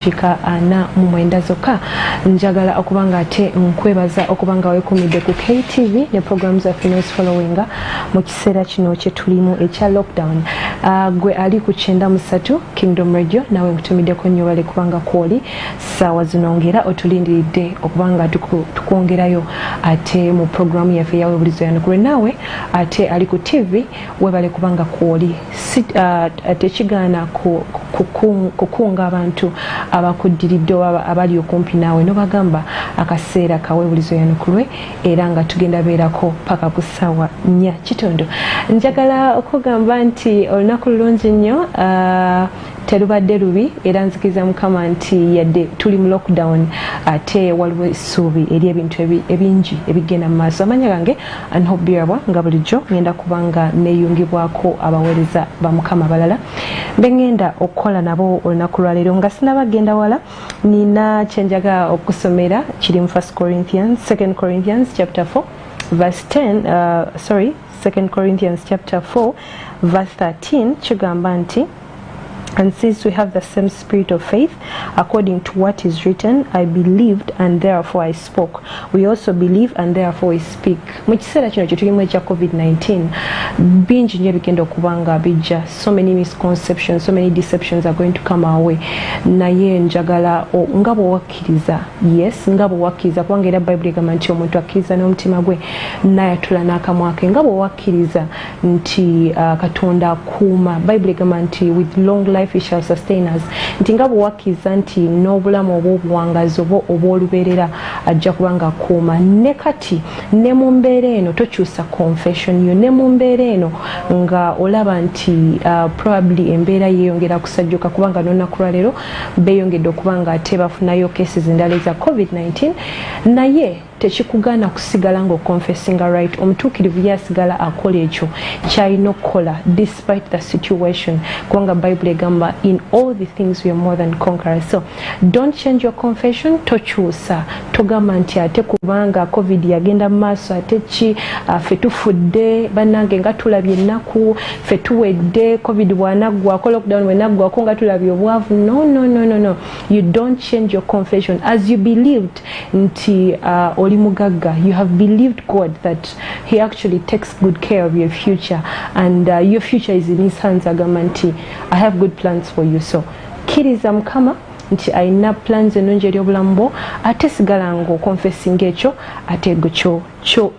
Fika ana mumwenda zoka njagala okubanga ate nkwebaza okubanga wekumidde ku KTV ne programs of news followinga mu kiseera kino kye tulimu ekya lockdown. Gwe ali ku 93 Kingdom Radio nawe nkutumiddeko nnyo bale kubanga kwoli saawa zinongera otulindiridde okubanga tukwongerayo ate mu programu yaffe ya Webulize Oyanukulwe nawe ate ali ku TV webale kubanga kwoli ate Kiganda kukunga abantu abakudiridde abali okumpi naawe no bagamba akaseera ka Webulize Oyanukulwe era nga tugenda beerako paka ku ssaawa 4:00. Njagala okugamba nti olunaku lulungi nnyo terubadde lubi era nzikiriza Mukama nti yadde tuli mu lockdown ate waliwo essuubi eri ebintu ebingi ebigenda mu maaso. Amanya gange anhobirabwa nga bulijjo ngenda kubanga neeyungibwako abaweereza ba Mukama balala bengenda okukola nabo olunaku lwaleero nga sinabagenda wala nina kyenjaga okusomera kiri mu 2 Corinthians chapter 4 verse 10 2 Corinthians chapter 4 verse 13 kigamba nti, and since we have the same spirit of faith, according to what is written, I believed and therefore I spoke. We also believe and therefore we speak. Mu kiseera kino kitulimu ekya COVID-19 bingi nnyo bigenda okubanga bijja. So many misconceptions, so many deceptions are going to come our way. Naye njagala nga bw'owakkiriza, yes, nga bw'owakkiriza kubanga era Bible egamba nti omuntu akkiriza n'omutima gwe n'ayatula n'akamwa ke. Nga bw'owakkiriza nti Katonda akuuma, Bible egamba nti with long life he shall sustain us. Nti nga bw'owakkiriza nti n'obulamu obw'obuwangazi obw'olubeerera ajja kubanga akuuma. Ne kati ne mu mbeera eno tokyusa confession yo, ne mu mbeera eno nga olaba nti probably embeera yeeyongera kusajjuka kubanga n'olunaku lwaleero beeyongedde okubanga ate bafunayo cases endala eza COVID-19 naye tekikugaana kusigala ng'oconfessinga right. Omutuukirivu yasigala akola ekyo kyalina okukola despite the situation kubanga Bible egamba in all the things we are more than conquerors. So don't change your confession. Tokyusa togamba nti ate kubanga COVID yagenda mu maaso ate ki ffe tufudde bannange nga tulabye ennaku ffe tuwedde COVID bw'anaggwako lockdown bw'enaggwako nga tulabye obwavu. No. You don't change your confession. As you believed nti oli mugagga, you have believed God that he actually takes good care of your future and your future is in his hands. Agamba nti I have good plans for you. So kiriza Mukama nti alina plans ennungi eri obulamu bwo ate sigala ng'okonfessinga ekyo ate gwe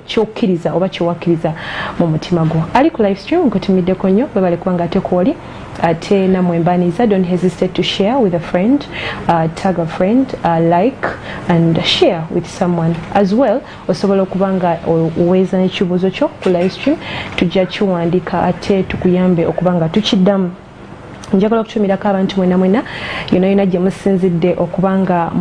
kyokkiriza oba kyowakkiriza mu mutima gwo. Ali ku live stream nkutumiddeko nnyo bwebale kubanga ate kwoli ate namwe mbaniza. Don't hesitate to share with a friend, tag a friend, like and share with someone as well. Osobola okubanga oweeza n'ekibuuzo kyo ku live stream tujja kiwandiika ate tukuyambe okubanga tukiddamu. Njagala okutumirako abantu mwena yonna gye musinzidde okubanga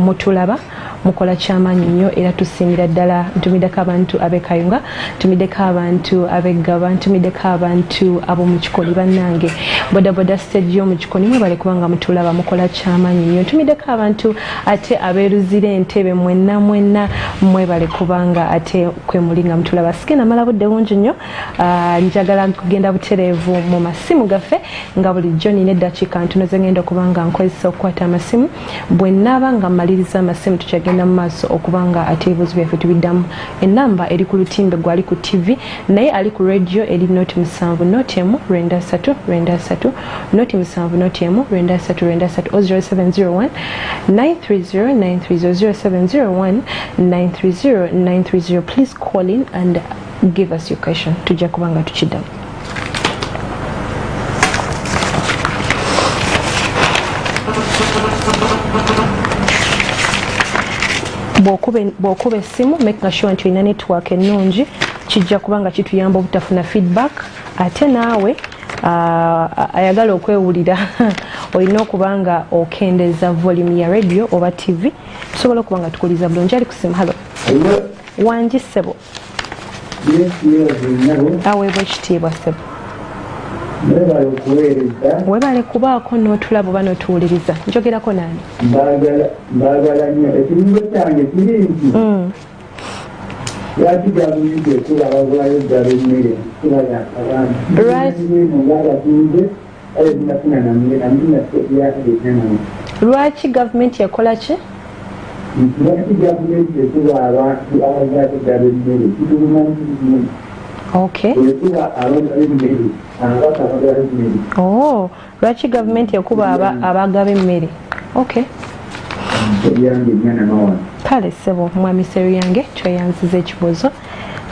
mutulaba mukola kyamaanyi nnyo era tusiimira ddala. Ntumiddeko abantu ab'e Kayunga, ntumiddeko abantu ab'e Gaba, ntumiddeko abantu ab'omu Kikoli bannange bodaboda stage y'omu Kikoli mwebale kubanga mutulaba mukola kyamaanyi nnyo. Ntumiddeko abantu ate abeeruzira Entebbe mwena mwebale kubanga ate kwe muli nga mutulaba. Sigenda mala budde bungi nnyo, njagala kugenda butereevu mu masimu gaffe nga bulijjo nina eddakiika ntono ze ngenda okubanga nkozesa okukwata amasimu. Bwe nnaaba nga mmaliriza amasimu tukyagenda mu maaso okubanga ate ebibuuzo byaffe tubiddamu. Ennamba eri ku lutimbe gwali ku TV naye ali ku radio eri noti 7 noti 7 0701 930 0701 930. Please call in and give us your question. Tujja kubanga tukiddamu. Bw'okuba essimu make sure nti olina network ennungi, kijja kubanga kituyamba obutafuna feedback. Ate naawe ayagala okwewulira olina okubanga okendeza volume ya radio oba TV tusobola okubanga tukuliza bulungi. Ali ku ssimu. Halo wangi ssebo. Aweebwa ekitiibwa ssebo. Webale kubaako n'otulaba oba n'otuwuliriza. Njogerako nani? Mbagala nnyo ekiringo kyange kiri nti lwaki gavumenti ekulaba bulayo ddala emmere kulaba abantu ng'abatunze ebinafuna namwe namuna sebyaka byetanamu Lwaki gavumenti yakola ki? Lwaki gavumenti ekuba abantu abazadde emmere kitulumanyi Okay. ekuba abagaba emmere abata abagaba emmere. Oh, lwaki gavumenti ekuba abagaba emmere? Okay. Ebyange byana mawano. Kale ssebo mwami Seryange tweyanziza ekibuuzo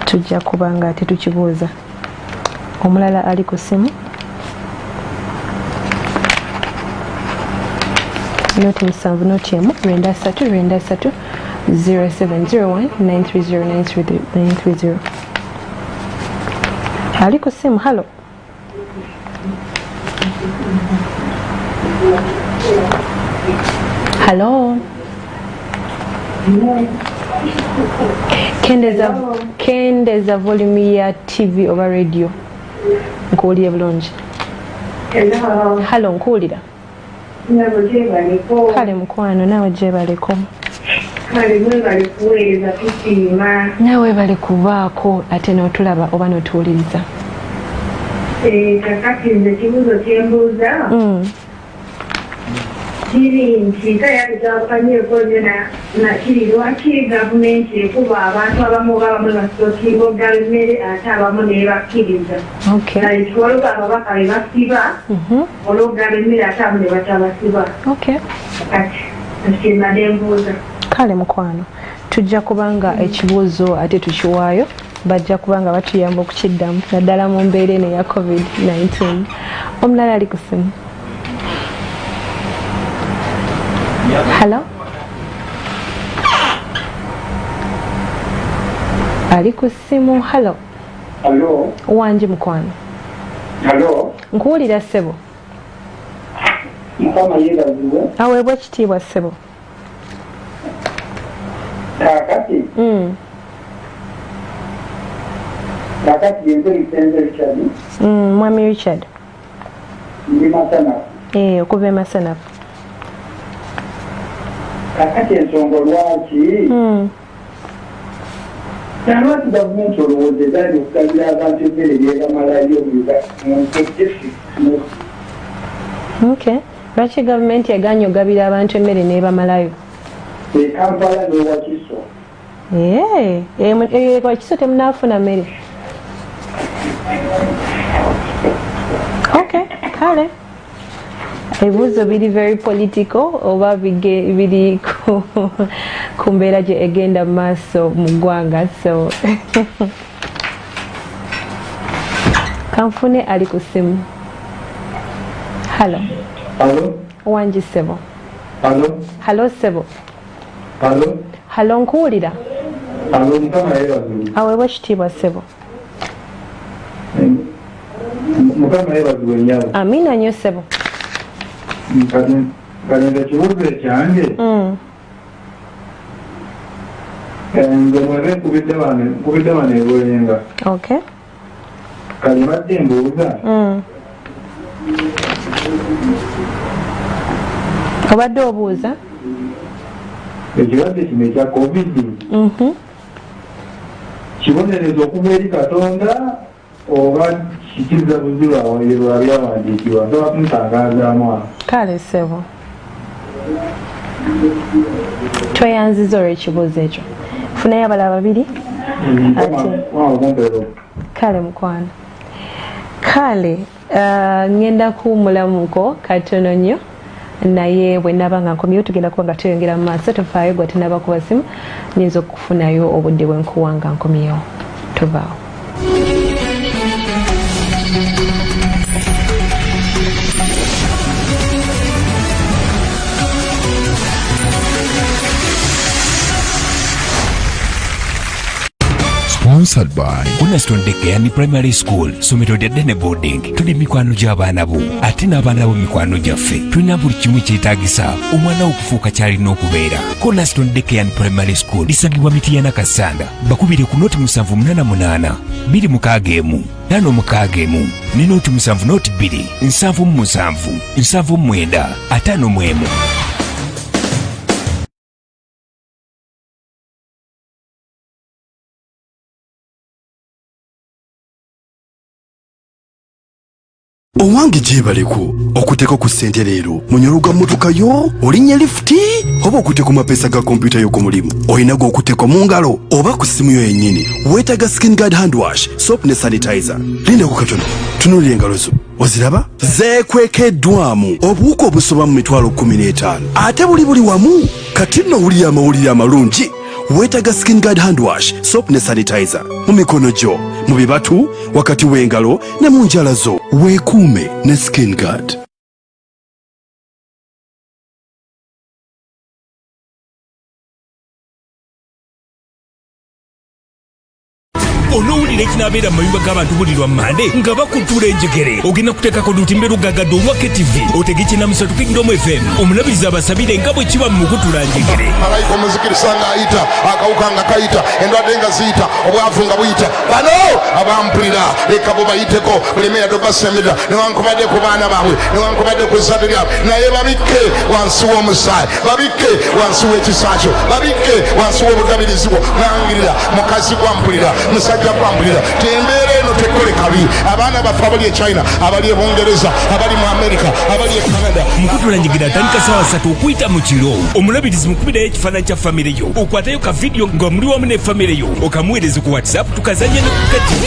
tujja kuba nga tetukibuuza. Omulala ali ku ssimu. Noti 7 noti emu 93 0701 930 930. Ali ku ssimu. Halo. Halo. Kendeza volume ya TV oba radio. Nkuwulire bulungi. Halo nkuwulira. Kale mukwano naawe gyebaleko. Naawe bali kubaako ate n'otulaba oba n'otuwuliriza. Kakati nze ekibuuzo kye mbuuza kiri nti tayagizawukanyeeko nakiri lwaki gavumenti ekuba abantu abamu bamwe basookinga emmere ate abamu nebakkiriza kale kiwoluka ababaka be basiba olw'okugaba emmere ate abamu ne batabasiba kati akimbadde mbuuza. Kale mukwano tujja kubanga ekibuuzo ate tukiwaayo bajja kubanga batuyamba okukiddamu naddala mu mbeera eno eya COVID-19. Omulala ali ku ssimu. Halo. Ali ku ssimu. Halo. Halo. Wangi mukwano. Halo. Nkuwulira ssebo. Mukama yeebazibwe. Aweebwa ekitiibwa ssebo. Kakati. Kakati yenze Lisenze Richard. Mwami Richard. Ndi Masanafu. Okuva e Masanafu. Kakati ensonga lwaki lwaki gavumenti olowooza ezaali okugabira abantu emmere byebamalayo lwaki gavumenti eganye ogabira abantu emmere n'ebamalayo? Kampala n'ewakiso. Wakiso temunaafuna mmere. Kale ebibuuzo biri very political oba biri ku mbeera gye egenda mu maaso mu ggwanga, so kanfune ali ku ssimu. Halo. Wangi ssebo. Halo ssebo. Halo nkuwulira. Aweebwa ekitiibwa ssebo. Mukama yeebazibwe nnyo. Amiina nnyo ssebo. Kalinda ekibuuzo ekyange nze mwebe nkubidde wano ebulenga kali badde mbuuza obadde obuuza ekirwadde kino ekya covid kibonerezo okuva eri Katonda oba kikiriza buzirwa lwabyawandiikibwa nsobola kumutangazaamu awo. Kale ssebo tweyanziza olw'ekibuuzo ekyo. Funayo abalala babiri kale mukwano. Kale ngenda kuwumulamuko katono nnyo naye bwe naba nga nkomyewo tugenda kuba nga tweyongera mu maaso. Tofaayo gwe tenaba kuba simu nyinza okufunayo obudde bwe nkuwa nga nkomyewo. Tovaawo. Sponsored by Cornerstone Daycare Primary School. Somero lya ddene boarding. Tuli mikwano gy'abaana bo ate n'abaana bo mikwano gyaffe. Tulina buli kimu kyetaagisa omwana wo okufuuka kyalina okubeera. Cornerstone Daycare Primary School lisangibwa Mityana Kasanda. Bakubire ku noti 788 261 561 ne noti 702 777 779 51. Owange jebaleko okuteka ku ssente leero munyoluga mmotoka yo olinnya lifuti oba okuteka mapesa ga kompyuta yo ku mulimu olinago okuteka mu ngalo oba ku ssimu yo yennyini weetaaga skin guard hand wash soap ne sanitizer linda ku katono tunuulira engalo zo oziraba zeekwekeddwamu obuwuka obusoba mu 15,000 ate buli wamu kati nno wulira amawulire amalungi weetaaga skin guard hand wash soap ne sanitizer mu mikono gyo mu bibatu wakati w'engalo ne mu njala zo weekuume ne skin guard. onowulira ekinabeera mu mayumba g'abantu buli lwa mmande nga bakutuula enjegere ogenda kuteekako lutimbe lugagadde olwa KTV otege kinamusatu Kingdom FM omulabiriza abasabire nga bwe kiba mu kutula njegere malayika omuzikirisa ng'ayita akawuka nga kayita endwadde nga ziyita obwavu nga buyita bano abampulira leka bo bayiteko buli meyado basemera newankubadde ku baana baabwe newankubadde ku zzadde lyabwe naye babikke wansi w'omusaayi babikke wansi w'ekisaakyo babikke wansi w'obugabirizi bwo nangirira mukazi gwampulira musajja kwambulira tembeera eno tekole kabi abaana baffe abali e China abali e Bungereza abali mu America abali e Canada mukutula njigida atandika sawa 3 okuyita mu kiro omulabirizi mukubirayo ekifaananyi kya famire yo okwatayo ka vidiyo nga muli wamu ne famire yo okamuweereze ku WhatsApp tukazanye ne ku KTV.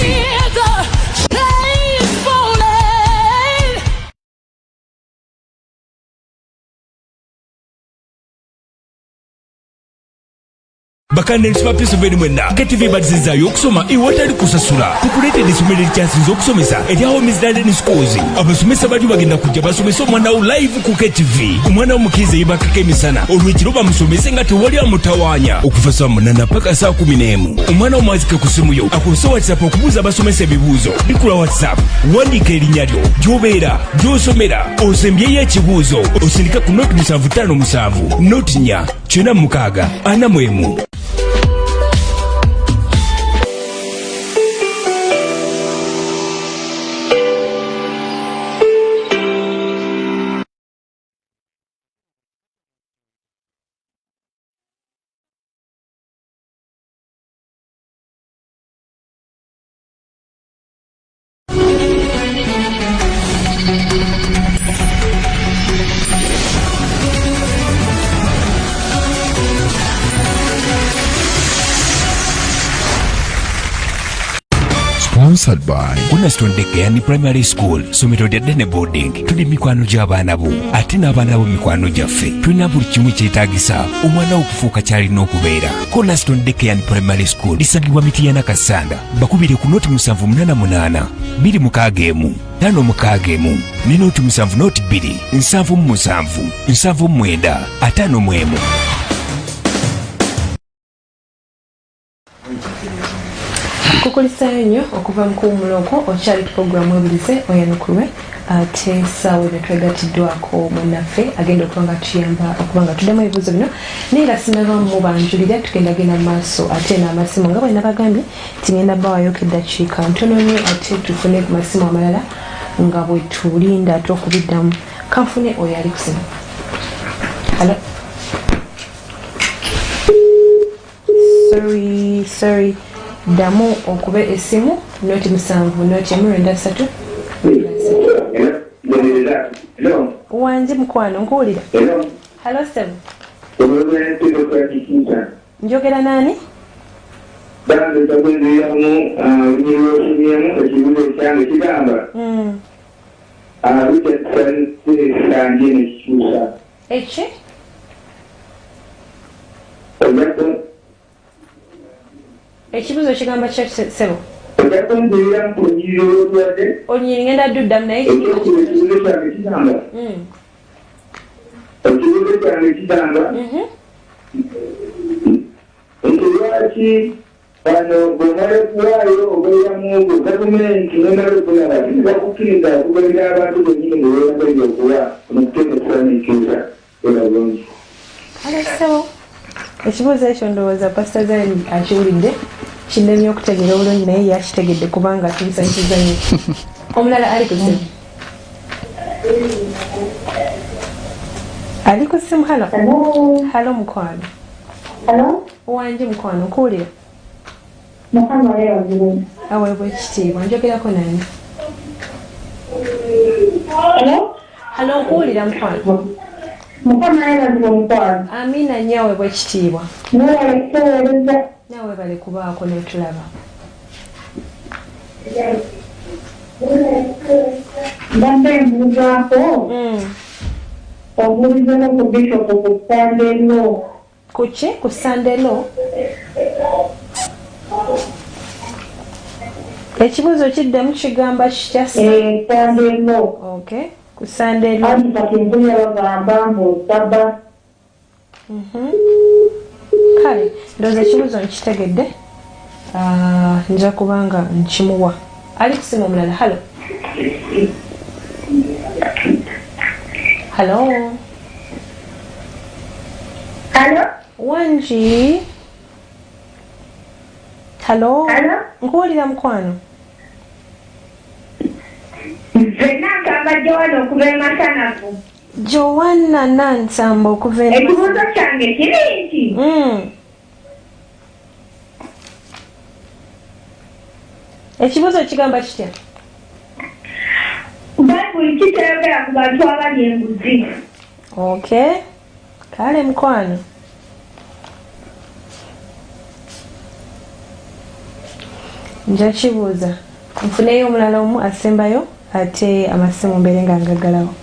bakandesi ba Pennsylvania mwenna KTV badizizaayo okusoma ewatali kusasula tukuleetera essomero erikyasinze okusomesa eryawo Misdaleni Schools abasomesa bali bagenda kujja basomesa omwana wo live ku KTV omwana w'omukiiza yebakako emisana olwekiro bamusomese nga tewali amutawaanya okuva saa 8 paka saa 11 omwana w'omwazike ku simu yo akozesa WhatsApp okubuuza abasomesa ebibuuzo bikula WhatsApp wandiika erinnya lyo gy'obeera gy'osomera osembyeyo ekibuuzo osindika ku noti 757 noti 4 46 Sponsored by Cornerstone Dekeyani Primary School somero lya ddene boarding tuli mikwano gy'abaana bo ate n'abaana bo mikwano gyaffe tulina buli kimu kyetaagisa omwana wo okufuuka kyalina okubeera. Cornerstone Dekeyani Primary School lisangibwa Mityana Kasanda bakubire ku noti 788 261 561 ne noti 7 noti 2 777 779 51. kukulisayo nnyo okuva mu kuwumuloko okyali puroguramu Webulize Oyanukulwe ate essaawa eno twegatiddwako munnaffe agenda okuba nga tuyamba okuba nga tuddamu ebibuuzo bino naye nga sinalwamu mubanjulira tugendagenda mu maaso ate n'amasimu nga bwe nabagambye tigenda bawayo keddakiika ntono nnyo ate tufune ku masimu amalala nga bwe tulinda ate okubiddamu kanfune oyo ali ku simu. Hello? Sorry. Damu okube esimu noti 7 noti 93 wanje mukwano nkuwulira. Hello 7 njogera nani? Eche? Ekibuzo kigamba kya sebo. Onyiri ngenda duddamu naye lwaki bano bwemale kuwaayo obeeramu gavumenti nemale bakukkiriza okubeera abantu bennyini ngeweerabayo okuwa omukuteekesera n'ekyusa bulungi. Sebo ekibuuzo ekyo ndowooza pasita Zayini akiwulidde kinnemye okutegeera obulungi naye yakitegedde kubanga tumusanyusiza nnyo. Omulala ali ku simu. Ali ku simu. Halo mukwano. Wanje mukwano nkuwulira. Aweebwa ekitiibwa njogerako nani? Halo nkuwulira mukwano. Mukama yeebazibwa omukwano. Amina nnyo aweebwa ekitiibwa. Nawe bale kubaako n'otulaba. Mbadde mbuuzaako obuulizeko ku Bishop ku Sunday Law. Ku ki? Ku Sunday Law? Ekibuuzo kiddemu kigamba kitya? Sunday Law. Okay. Ku Sunday Law. Anti kati mpulira bagamba ng'osaba. Kale ndowooza ekibuuzo nkitegedde. Nja kubanga nkimuwa. Ali ku simu omulala. Halo. Halo. Halo. Wanji. Halo. Halo. Nkuwulira mukwano. Nze nagamba Joana okuva e Masanafu. Joanna Nansamba okuva e Masanafu. Ekibuuzo kyange kiri nti. Ekibuuzo kigamba kitya? Bayibuli kitayogera ku bantu abali enguzi. Okay. Kale mukwano. Nja kibuuza. Nfuneyo omulala omu asembayo ate amasimu mbere nga ngagalawo.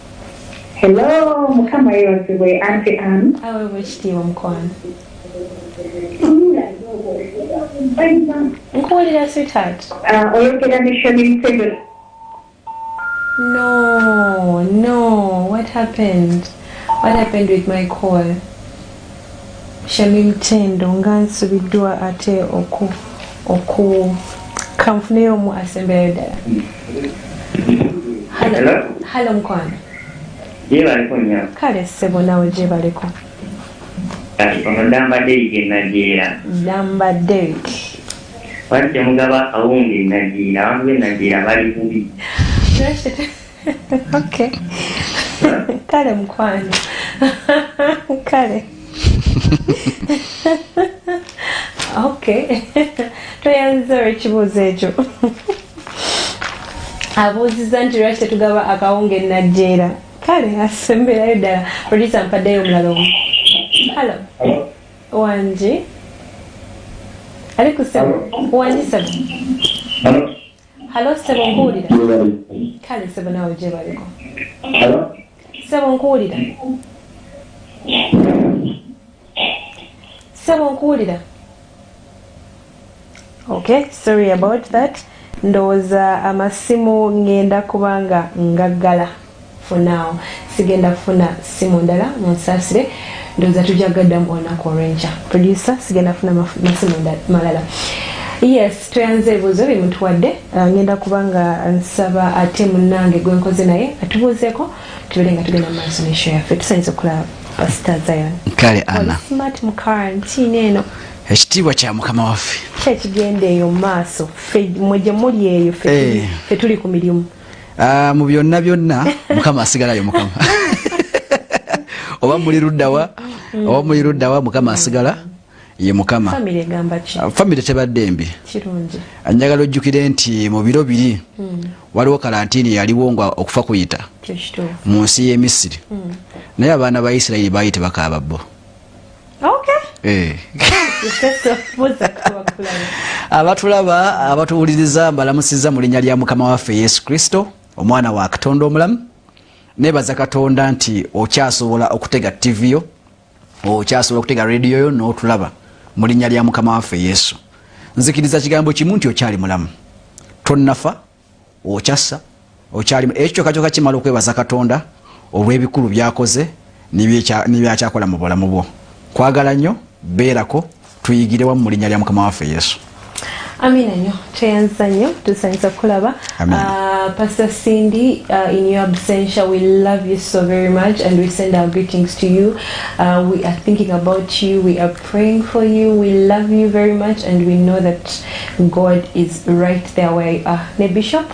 Hello, Mukama yeebazibwe Auntie Anne. Aweebwa ekitiibwa mukwano. Nkuwulira sweetheart. Oyogera ne Shamim Tendo. No. What happened? What happened with my call? Shamim Tendo nga nsubiddwa ate oku kanfuneyo omu asembayo ddala. Halo mukwano. Yeebaleko nnyo. Kale ssebo nawe gyebaleko. Kati ono Dambadde Najeera. Dambadde. Wali temugaba akawunga e Najeera, abantu b'e Najeera bali bubi. Okay. Kale mukwano. Kale. Okay. Toyanze ekibuuzo ekyo. Abuuzizza nti lwaki tetugaba akawunga e Najeera. Kale asemberayo ddala. Producer mpaddeyo omulala omu. Halo. Wanji. Ali ku ssebo. Wanji ssebo. Halo ssebo nkuwulira. Kale ssebo nawe gyebaliko. Ssebo nkuwulira. Ssebo nkuwulira. Okay, sorry about that. Ndowooza amasimu ngenda kubanga ngaggala. For now, sigenda kufuna simu ndala munsaasire. Ndowooza tujja gaddamu olunaku olw'enkya. Producer sigenda kufuna masimu malala. Yes, tuyanze ebibuuzo bimutuwadde. Ngenda kubanga nsaba ate munnange gwe nkoze naye atubuuzeeko tubeere nga tugenda mu maaso n'eshow yaffe. Tusanyiza okulaba Pastor Zion. Kale Anna. Smart mukara ntiina eno. Ekitiibwa kya Mukama waffe. Kyekigenda eyo mu maaso. Ffe mwe gye muli eyo ffe tuli ku mirimu. Mu byonna Mukama asigalayo Mukama. Oba muli luddawa Mukama asigala ye Mukama. Family egamba ki? Family tebadde mbi. Kirungi. Anjagala ojjukire nti mu biro biri waliwo kalantiini yaliwo nga okufa kuyita mu nsi y'e Misiri. Naye abaana ba Isirayiri baali tebakaaba bo. Okay. Abatulaba abatuwuliriza mbalamusiza mu linnya lya Mukama waffe Yesu Kristo, omwana wa Katonda omulamu. Nebaza Katonda nti okyasobola okutega TV yo, okyasobola okutega radio yo n'otulaba mu linnya lya Mukama waffe Yesu. Nzikiriza kigambo kimu nti okyali mulamu. Tonnafa, okyassa, okyali ekyo kyokka kimala okwebaza Katonda olw'ebikulu byakoze n'ebyakyakola mu bulamu bwo. Kwagala nnyo, beerako, tuyigire wamu mu linnya lya Mukama waffe Yesu. Amina nnyo, tweyanza nnyo, tusanyiza kulaba. Pastor Cindy, in your absentia, we love you so very much and we send our greetings to you. We are thinking about you, we are praying for you, we love you very much and we know that God is right there where you are. Ne Bishop,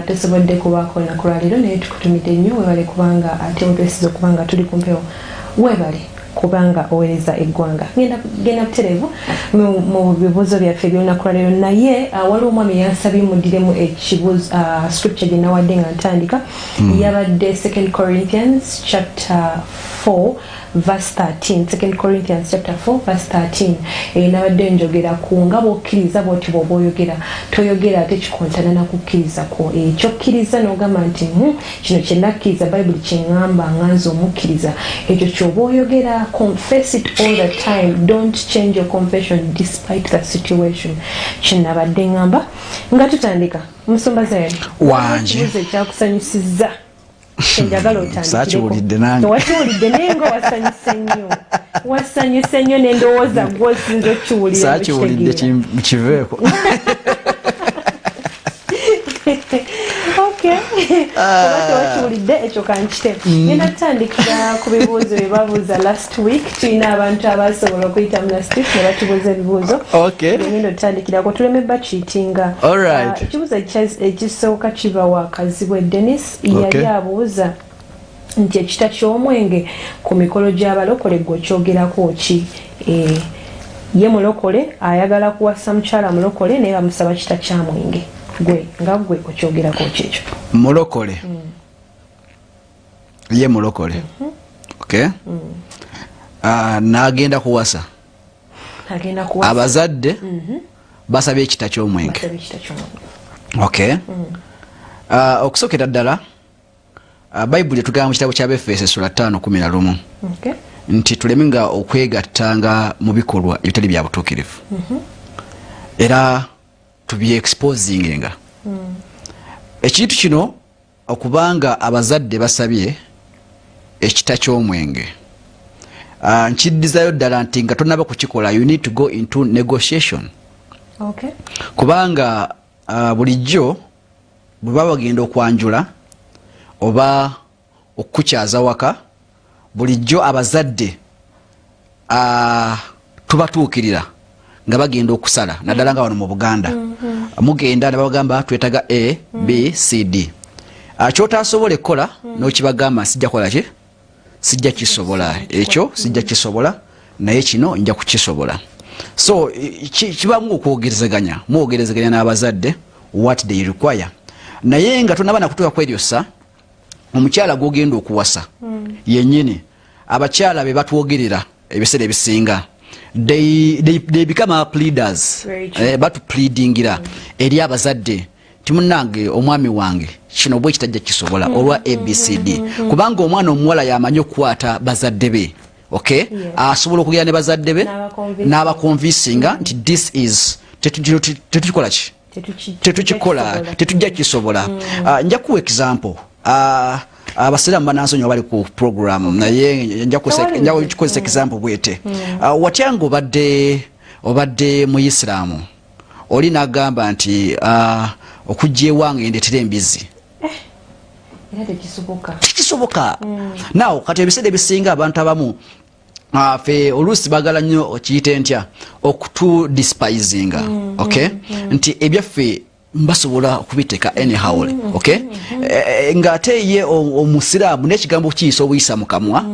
tosobodde kubaako olunaku lwa leero naye tukutumidde nnyo weebale kubanga ate otwesiza okubanga tuli ku mpewo. Weebale kubanga owereza eggwanga. Genda butereevu mu bibuuzo byaffe by'olunaku lwa leero, naye waliwo omwami yansabye muddiremu ekibuuzo scripture gye nawadde nga ntandika yabadde 2 Corinthians chapter 4 verse 13. 2 Corinthians chapter 4 verse 13. Nabadde njogera ku nga bw'okkiriza bw'oti bw'oba oyogera toyogera ate kikontana na kukkiriza kwo. Ekyokkiriza n'ogamba nti kino kye nakkiriza Bayibuli kye ŋŋamba nganze omukkiriza, ekyo ky'oba oyogera. Confess it all the time. Don't change your confession despite the situation. Kye nabadde ŋŋamba nga tutandika. Musumba Zayan wanje ekibuuzo ekyakusanyusizza njagala sakiwulidde nange. Wakiwulidde naye nga wasanyuse nnyo n'endowooza gw'osinza okiwulira. Sakiwulidde kiveeko. Okay. Oba tewakiwulidde ekyo kankite. Ngenda tutandikira ku bibuuzo bye babuuza last week. Tulina abantu abasobola okuyitamu last week ne batubuuza ebibuuzo. Okay. Ngenda tutandikirako tuleme bakiitinga. Alright. Ekibuuzo ekisooka kiva wa Kazibwe Dennis yali abuuza nti ekita ky'omwenge ku mikolo gy'abalokole gwe kyogerako ki? Ye mulokole ayagala kuwasa mukyala mulokole naye bamusaba kita kya mwenge. Gwe nga gwe okyogerako kyekyo. Mulokole. Ye mulokole. Okay. N'agenda kuwasa. Abazadde basabye ekita ky'omwenge. Okay. Okusookera ddala Bayibuli etugamba mu kitabo ky'Abefeso sura 5:11 nti tulemenga okwegattanga mu bikolwa ebitali bya butuukirivu era tubye-exposingenga ekintu kino okubanga abazadde basabye ekita ky'omwenge. Nkiddizayo ddala nti nga tonnaba kukikola, you need to go into negotiation. Okay. Kubanga bulijjo bwe baba bagenda okwanjula oba okukyaza waka, bulijjo abazadde tubatuukirira nga bagenda okusala naddala nga wano mu Buganda. Mugenda ne babagamba twetaga A, B, C, D. Kyotasobola ekkola n'okibagamba sijja kola ki? Sijja kisobola. Ekyo sijja kisobola naye kino nja kukisobola. So kibamu okwogerezeganya, mwogerezeganya n'abazadde what they require. Naye nga tonaba na kutuuka kw'eryosa omukyala gw'ogenda okuwasa yennyini abakyala be batwogerera ebiseera ebisinga they become our pleaders. Batupleadingira eri abazadde ti munnange omwami wange kino bwe kitajja kisobola olwa ABCD kubanga omwana omuwala yamanyi okukwata bazadde be. Okay. Asobola okugera ne bazadde be n'abakonvinsinga nti this is tetukikola ki? Tetukikola, tetujja kisobola. Nja kuwa example. Abasiraamu banansonyiwa bali ku program naye nja kukozesa example bwete. Watyanga obadde mu Isiraamu oli n'agamba nti okujja ewange ndeetera embizi. Tekisoboka. Now kati ebiseera ebisinga abantu abamu fe oluusi bagala nnyo okiyite ntya okutu despisinga. Okay. Nti ebyaffe mbasobola okubiteeka anyhow. Okay. Ng'ate ye omusiraamu n'ekigambo kiyisa obuyisa mu kamwa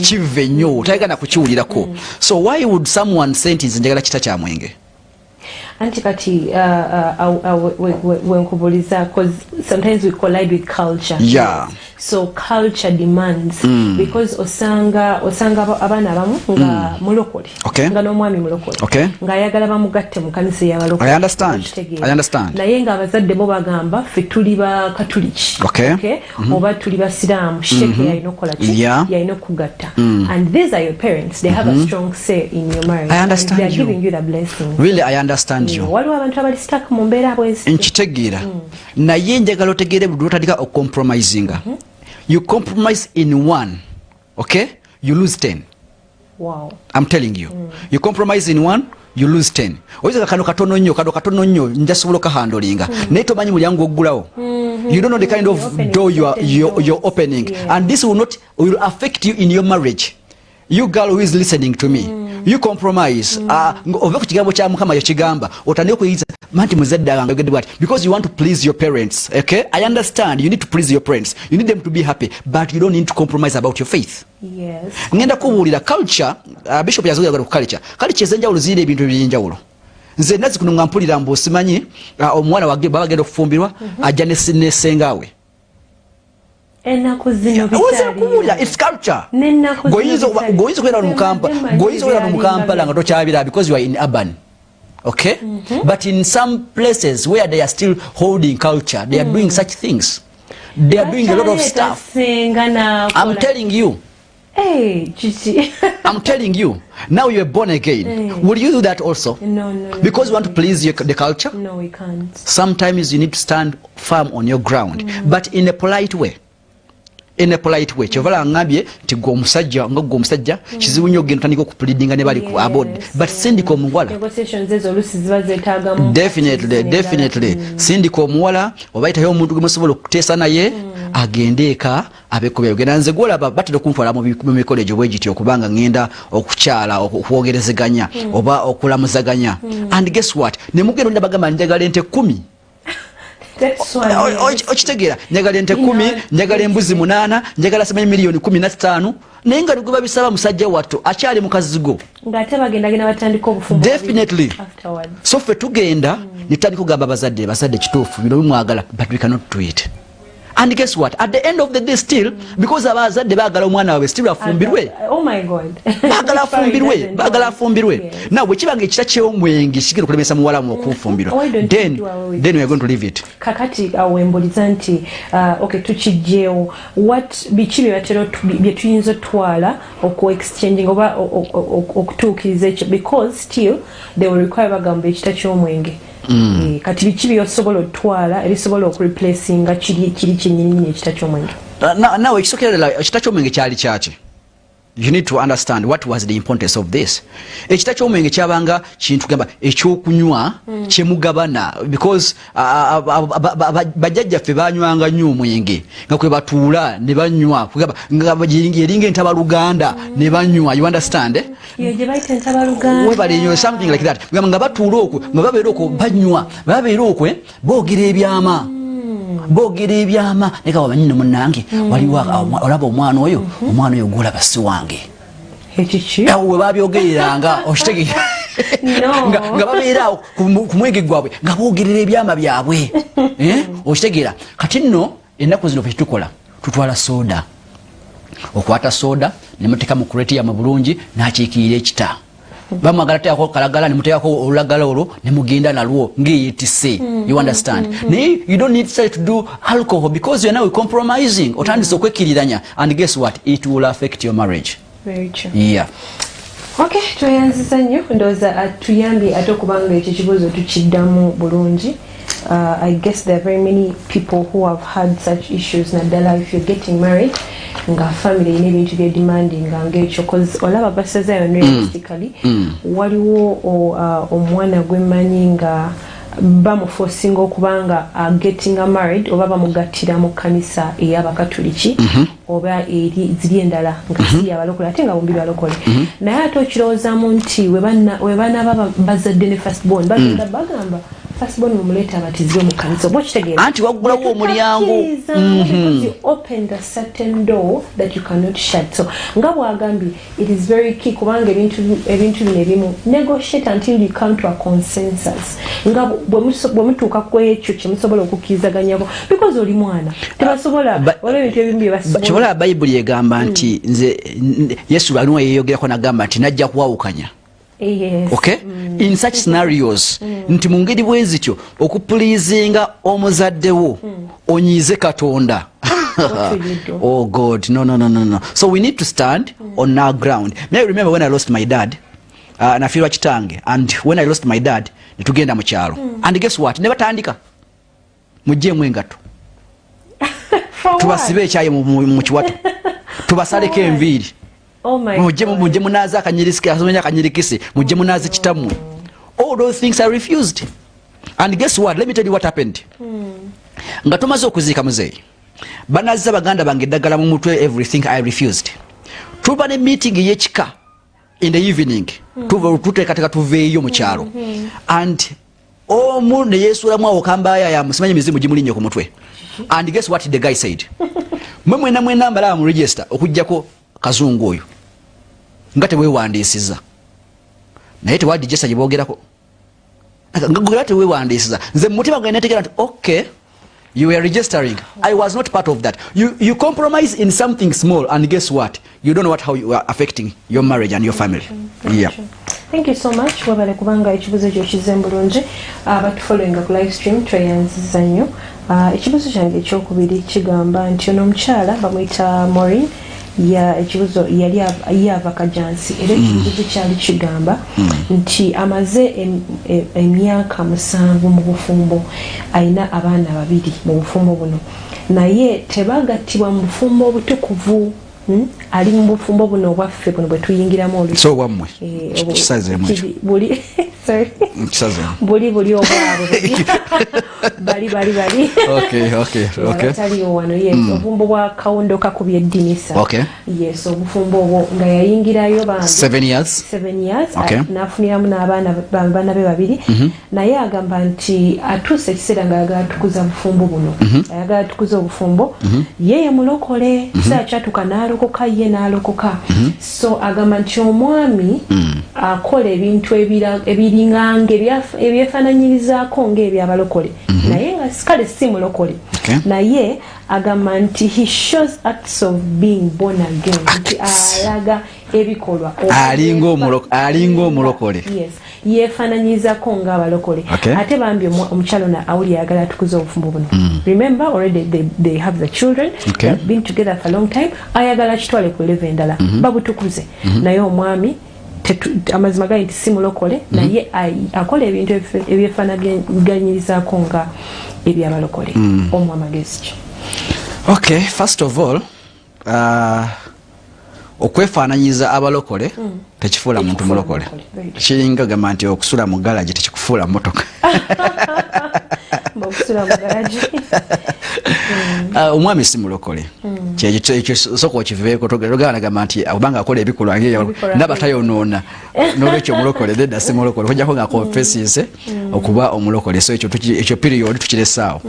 kive nnyo tayagala kukiwulirako. So why would someone say nti nze njagala kita kya mwenge? Anti kati wenkubuliza because sometimes we collide with culture. Yeah. So culture demands because osanga abana abamu nga mulokole. Okay. Nga n'omwami mulokole. Okay. Nga ayagala bamugatte mu kanisa y'abalokole. I understand. Naye nga abazadde bo bagamba ffe tuli ba Katoliki. Okay. Oba tuli basiraamu sheke yalina okukola ki? Yalina okugatta. And these are your parents. They have a strong say in your marriage. I understand. They are giving you the blessing. Really, I understand you. Waliwo abantu abali stuck mu mbeera bwezi. Nkitegeera. Naye njagala otegeere buli lwotandika ocompromisinga. You compromise in one, okay? You lose 10. Wow. I'm telling you. You compromise in one, you lose 10. Oyinza kano katono nnyo njasobola okahandolinga. Naye tomanyi mulyango oggulawo. You don't know the kind of door you're opening. And this will affect you in your marriage. You girl who is listening to me, you compromise ove ku kigambo kya Mukama yakigamba otandika okuyiza manti muzadde wange ogedde bwati because you want to please your parents. Okay, I understand you need to please your parents, you need them to be happy, but you don't need to compromise about your faith. Yes, ngenda kubuulira culture. Bishop yazoga ku culture ezenjawulo ziri ebintu ebyenjawulo. Nze nazi kuno ngampulira mbu simanyi omwana wage baba agenda okufumbirwa ajja ne sengawe. Enako zino bitali. It's culture. Goyizo kwera mu Kampala nga tokyabira because you are in urban. Okay? But in some places where they are still holding culture, they are doing such things. They are doing a lot of stuff. I'm telling you. Hey, Chichi. I'm telling you. Now you're born again. Will you do that also? No. Because you want to please the culture? No, we can't. Sometimes you need to stand firm on your ground, but in a polite way. In a polite way. Chovala ngambye ti go musajja kizibu nnyo genda tandika okupleadinga ne bali ku abod, but sindiko omuwala. Negotiations ezo olusi ziba zeetaagamu. Definitely. Sindiko omuwala obayitayo omuntu gwe musobola okuteesa naye agende eka abekubya genda nze golaba batero kuntwala mu mikolo egyo bwegiti okubanga ngenda okukyala okwogerezeganya oba okulamuzaganya. And guess what? Ne mugendo ndabagamba njagala ente 10. Okitegera njagala ente 10, njagala embuzi 8, njagala $1 million 15 naye nga luguba bisaba musajja watto akyali mukazigo ngate bagenda batandika obufumbo definitely afterwards. So fe tugenda nitandika kugamba bazadde kituufu bino bimwagala, but we cannot do it. And guess what? At the end of the day still, because abazadde bagala omwana wawe still afumbirwe. Oh my God. bagala afumbirwe. Now wekibange ekita ky'omwenge kigenda kulemesa muwala mu okufumbirwa. Then we are going to leave it. Kakati awemboliza nti okay tukijjeewo what bikibi batero bye tuyinza twala oku exchanging oba okutuukiriza ekyo because still they will require bagamba ekita ky'omwenge. Kati bikibi osobola otwala ebisobola okureplacinga kiri kinnyini ekita ky'omwenge. Now ekisokera ekita ky'omwenge kyali kyaki. You need to understand what was the importance of this. Ekita ky'omwenge kyabanga kintu gamba ekyokunywa kyemugabana because bajjajjaffe banywanga nnyo omwenge nga kwe batuula ne banywa kugamba nga eringa entabaluganda ne banywa. You understand? Gye bayita entabaluganda. Webalenyo something like that. Nga batuula okwo nga babeera okwo banywa babeera okwo boogera ebyama neka wabanyine munnange waliwo olaba omwana oyo gwolaba si wange ekiki awo babyogereranga okitegera nga babeera ku mwenge gwabwe nga boogerera ebyama byabwe okitegera. Kati nno ennaku zino fetukola tutwala soda, okwata soda nemuteeka mu kureti ya bulungi n'akiikirira ekita bamwagala teako kalagala nemuteekako olulagala olwo nemugenda nalwo ng'eyetise. You understand? You don't need to do alcohol because you're now compromising. Otandise okwekiriranya and guess what? It will affect your marriage. Very true. Yeah. Okay, tweyanziza nnyo ndowooza atuyambye ate okubanga ekyo kibuuzo tukiddamu bulungi. I guess there are very many people who have had such issues naddala if you're getting married nga family ine ebintu bye demanding ng'ekyo cause olaba basazayo realistically waliwo omwana gwemanyi nga bamuforcinga okubanga getting married oba bamugattira mu kanisa ey'abakatuliki oba ziri endala nga si abalokole ate nga bombi balokole naye ate okirowoozaamu nti we banaaba bazadde ne firstborn bagenda bagamba firstborn mumuleta abatizibwe mu kanisa oba okitegeera anti waggulawo omulyango you opened a certain door that you cannot shut. So nga bwagambye it is very key kubanga ebintu bino ebimu negotiate until you come to a consensus nga bwe mutuuka ku ekyo kye musobola okukirizaganyako because oli mwana tebasobola olwo ebintu ebimu bye basobola. Bayibuli egamba nti nze Yesu aliwo yeeyogerako nagamba nti najja kuwawukanya. Yes. Okay? In such scenarios, nti mu ngeri bwe zityo okupleasinga omuzaddewo onyize Katonda. Oh God, no. So we need to stand on our ground. May I remember when I lost my dad, nafiirwa kitange, and when I lost my dad, netugenda mu kyalo. And guess what? Ne batandika mujjeemu engatto. Tubasibe ekyayi mu kiwato. Tubasaleko enviiri. Oh my God. Mujje munaza akanyirikisi asomenya akanyirikisi mujje munaza kitamu. All those things are refused. And guess what? Let me tell you what happened. Nga tumaze okuziika muzeeyi banazza baganda bange eddagala mu mutwe everything I refused. Tuba ne meeting y'ekika in the evening tutekateka tuveeyo mu kyalo and omu ne yeesulamu awo kambaya ya musimanyi mizimu gimulinnye ku mutwe and guess what the guy said mwena mbala mu register okujjako kazungu oyo nga teweewandiisiza naye tewadijesa gyeboogerako nga teweewandiisiza nze mutima gwe netegera nti okay you were registering. I was not part of that. You compromise in something small and guess what? You don't know how you are affecting your marriage and your family. Yeah. Thank you so much. Wabale kubanga ekibuzo kyo kizembulungi following ku live stream tweyanziza nnyo. Ekibuzo kyange ekyokubiri kigamba nti ono omukyala bamuyita Maureen ya ekibuzo yali yava kajansi era ekibuzo kyali kigamba nti amaze emyaka 7 mu bufumbo ayina abaana babiri mu bufumbo buno naye tebagattibwa mu bufumbo obutukuvu ali mu bufumbo buno obwaffe buno bwe tuyingiramu olusi so wammwe kisaze mu buli sorry kisaze buli obwabo bali okay tali wano yes obufumbo bwa kaundo kakubye dinisa okay yes obufumbo obwo nga yayingirayo bana 7 years okay. Nafuniramu n'abaana be babiri naye agamba nti atuse ekiseera nga ayagala tukuza bufumbo buno ayagala tukuza obufumbo yeye mulokole saa kyatuka n'alokoka ye n'alokoka so agamba nti omwami akola ebintu ebiringanga ebyefaananyirizaako ng'ebyabalokole naye nga kale si mulokole naye agamba nti he shows acts of being born again nti alaga ebikolwa alinga omulokole yes yefaananyirizako ng'abalokole ate bambi omukyalo na awuli yagala atukuza obufumbo buno remember already they have the children they've been together for a long time ayagala kitwale ku level endala babutukuze naye omwami amazima gali nti si mulokole naye akola ebintu ebyefaananyirizaako nga ebyabalokole omwa magezi ki okay first of all okwefaananyiza abalokole tekifuula muntu mulokole kiringa gamba nti okusula mu galaji tekikufuula motoka omwami si mulokole kyekyo soko kiveeko togana gamba nti obanga akola ebikolwa ngeyo ndaba tayonoona n'olwekyo omulokole nedda si mulokole kujjako nga confessinse okuba omulokole so ekyo period tukiresaawo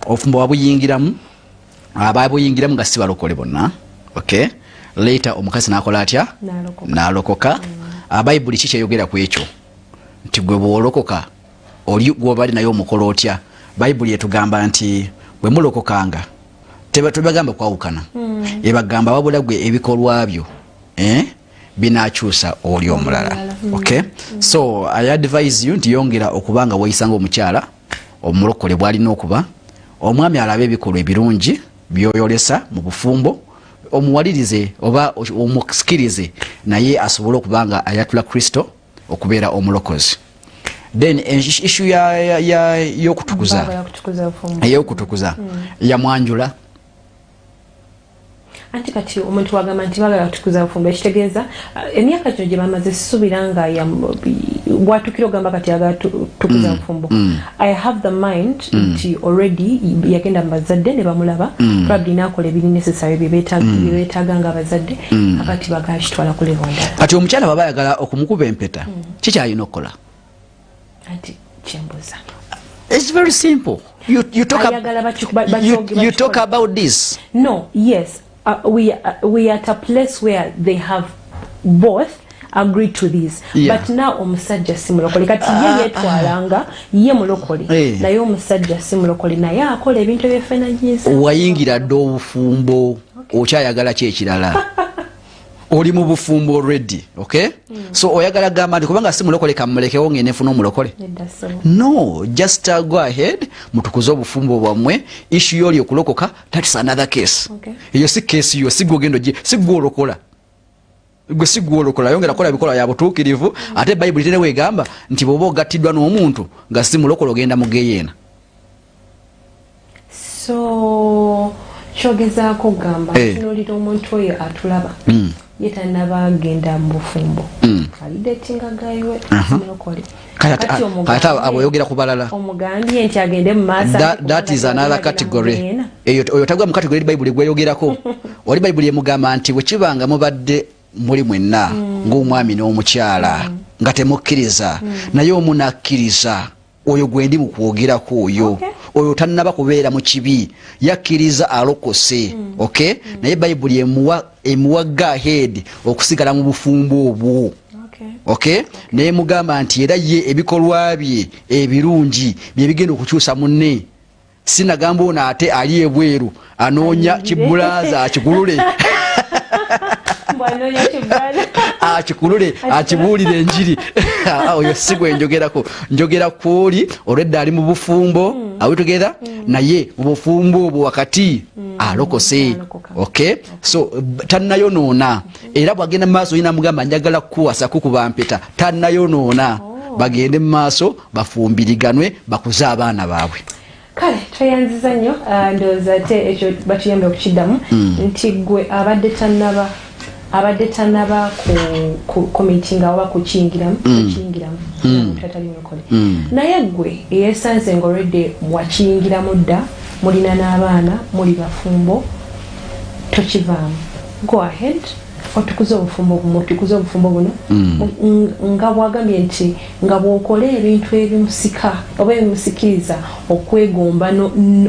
obufumbo wabuyingiramu ababuyingiramu nga si balokole bonna okay later omukazi nakola atya nalokoka bayibuli kikyeyogera ku ekyo nti gwe bwolokoka oli gwobali naye omukolo otya bayibuli etugamba nti bwe mulokokanga tebagamba kwawukana ebagamba wabula gwe ebikolwa byo binakyusa oli omulala okay so I advise you nti yongera okubanga wayisanga omukyala omulokole bwalina okuba omwami alabe ebikolwa ebirungi byoyolesa mu bufumbo omuwalirize oba omusikirize naye asobole okubanga ayatula Kristo okubeera omulokozi then issue y'okutukuza yamwanjula anti kati omuntu wagamba nti bagala kutukuza bufumbo ekitegeeza emyaka gino gye bamaze sisubira nga bwatukira ogamba kati yagala tukuza bufumbo I have the mind nti already yagenda mu bazadde ne bamulaba probably nakola ebiri necessary byebeetaaga nga abazadde akati bagala kitwala ku level ndala kati omukyala baba ayagala okumukuba empeta kikyalina okukola anti kyembuza it's very simple you talk about this no yes we are at a place where they have both agreed to this but now omusajja si mulokole kati ye yetwalanga ye mulokole naye omusajja si mulokole naye akola ebintu ebyefenanyiza wayingira ddo obufumbo okyayagala ki ekirala oli mu bufumbo already okay so oyagala gamba nti kubanga si mulokole kamulekewo ngene nfuna omulokole no just go ahead mutukuze obufumbo bwamwe issue yoli okulokoka that's another case eyo si case yo sigogendo sigolokola gwe sigolokola yongera kola bikola ya butuukirivu ate Bible tene wegamba nti bobo ogattidwa n'omuntu nga si mulokole ogenda mugeyena so kyogezaako gamba kinolira omuntu oyo atulaba yetanaba genda mu bufumbo alidatinga gaiwe simulokole kati aboyogera ku balala omugambye nti agende mu maaso that is another category eyo tagwa mu category Bible gweyogerako oli Bible emugamba nti bwe kibanga mubadde muli mwenna ng'omwami n'omukyala nga temukkiriza naye omu nakkiriza oyo gwe ndi mu kwogerako oyo tannaba kubeera mu kibi yakkiriza alokose naye bayibuli emuwa go ahead okusigala mu bufumbo obwo naye mugamba nti era ye ebikolwa bye ebirungi bye bigenda okukyusa munne sinagamba ono ate ali ebweru anoonya kibulaza akigulule akikulule akibuulire enjiri oyo si gwe njogera kwoli olwedda ali mu bufumbo awitugera naye mu bufumbo obwo wakati alokose so tannayonoona era bwagenda mu maaso yina mugamba njagala kukuwasa kukuba mpeta tannayonoona bagende mu maaso bafumbiriganwe bakuze abaana baabwe kale tweyanziza nnyo ndowooza ate ekyo batuyambe okukiddamu nti gwe abadde tannaba kumitinga oba kukiyingiramu tatali mukole naye gwe eyesanze ng'olwedde wakiyingiramu dda mulina n'abaana muli bafumbo tokivaamu go ahead otukuze obufumbo buno nga bwagambye nti nga bw'okola ebintu ebimusika oba ebimusikiriza okwegomba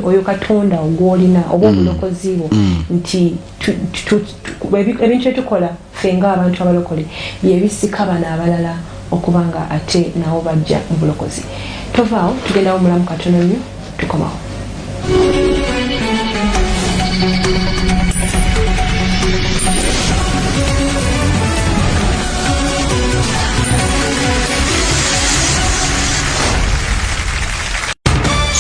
oyo katonda ogwolina oba obulokozi bwo nti ebintu etukola ffe ng'abantu abalokole byebisika bano abalala okuba nga ate nabo bajja mu bulokozi tovaawo tugendawo mulamu katono nnyo tukomawo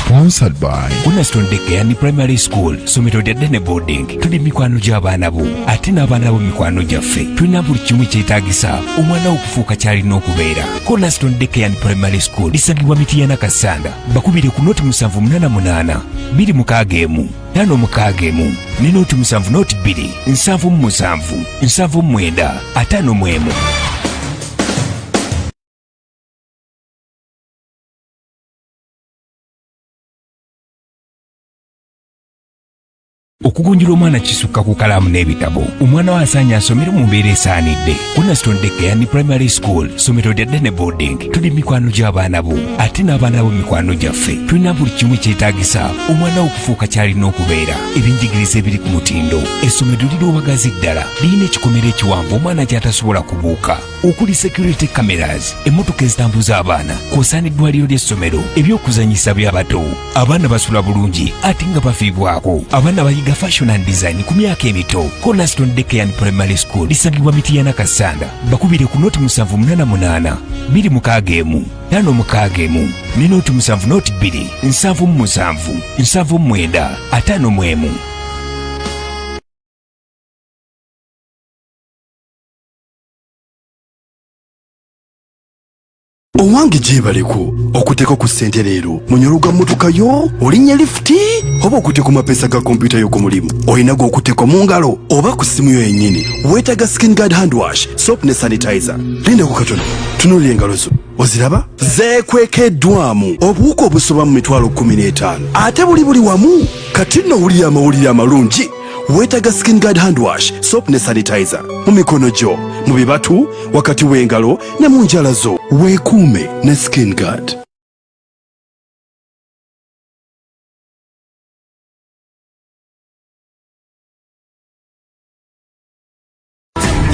Sponsored by Cornerstone Dekeyani Primary School, somero lya ddene boarding. Tuli mikwano gy'abaana bo ate n'abaana bo mikwano gyaffe. Tulina buli kimu kyetaagisa omwana okufuuka kyalina okubeera. Cornerstone Dekeyani Primary School lisangibwa Mityana Kasanda. Bakubire ku noti 788 261 561 ne noti 702 777 779 51. okugunjula omwana kisukka ku kalaamu n'ebitabo omwana we asaanye asomere mu mbeera esaanidde Cornerstone Dekeyani Primary School somero lya ddene boarding tuli mikwano gy'abaana bo ate n'abaana bo mikwano gyaffe tulina buli kimu kyetaagisa omwana we okufuuka kyalina okubeera ebyenjigiriza ebiri ku mutindo essomero lirobagazi ddala lirina ekikomero ekiwanvu omwana gy'atasobola kubuuka okuli security cameras emmotoka ezitambuza abaana kw'osaana eddwaliro ly'essomero ebyokuzanyisa by'abato abaana basula bulungi ate nga bafiibwako abaana bayiga fashion and design ku myaka emito Cornerstone Dekeyani Primary School lisangibwa Mityana Kasanda bakubire ku noti 788 261 561 ne noti 702 777 779 51. owange gyebaleko okuteka ku ssente leero munyoluga mmotoka yo olinnya lifuti oba okute ku mapesa ga kompyuta yo ku mulimu olinago okutekwa mu ngalo oba ku ssimu yo yennyini weetaaga skin guard hand wash soap ne sanitizer lindako katono tunuulira engalo zo oziraba zeekwekeddwamu obuwuka obusoba mu 15,000 ate buli wamu kati nno owulira amawulire amalungi weetaaga skin guard hand wash soap ne sanitizer mu mikono gyo mu bibatu wakati w'engalo ne mu njala zo weekuume ne skin guard.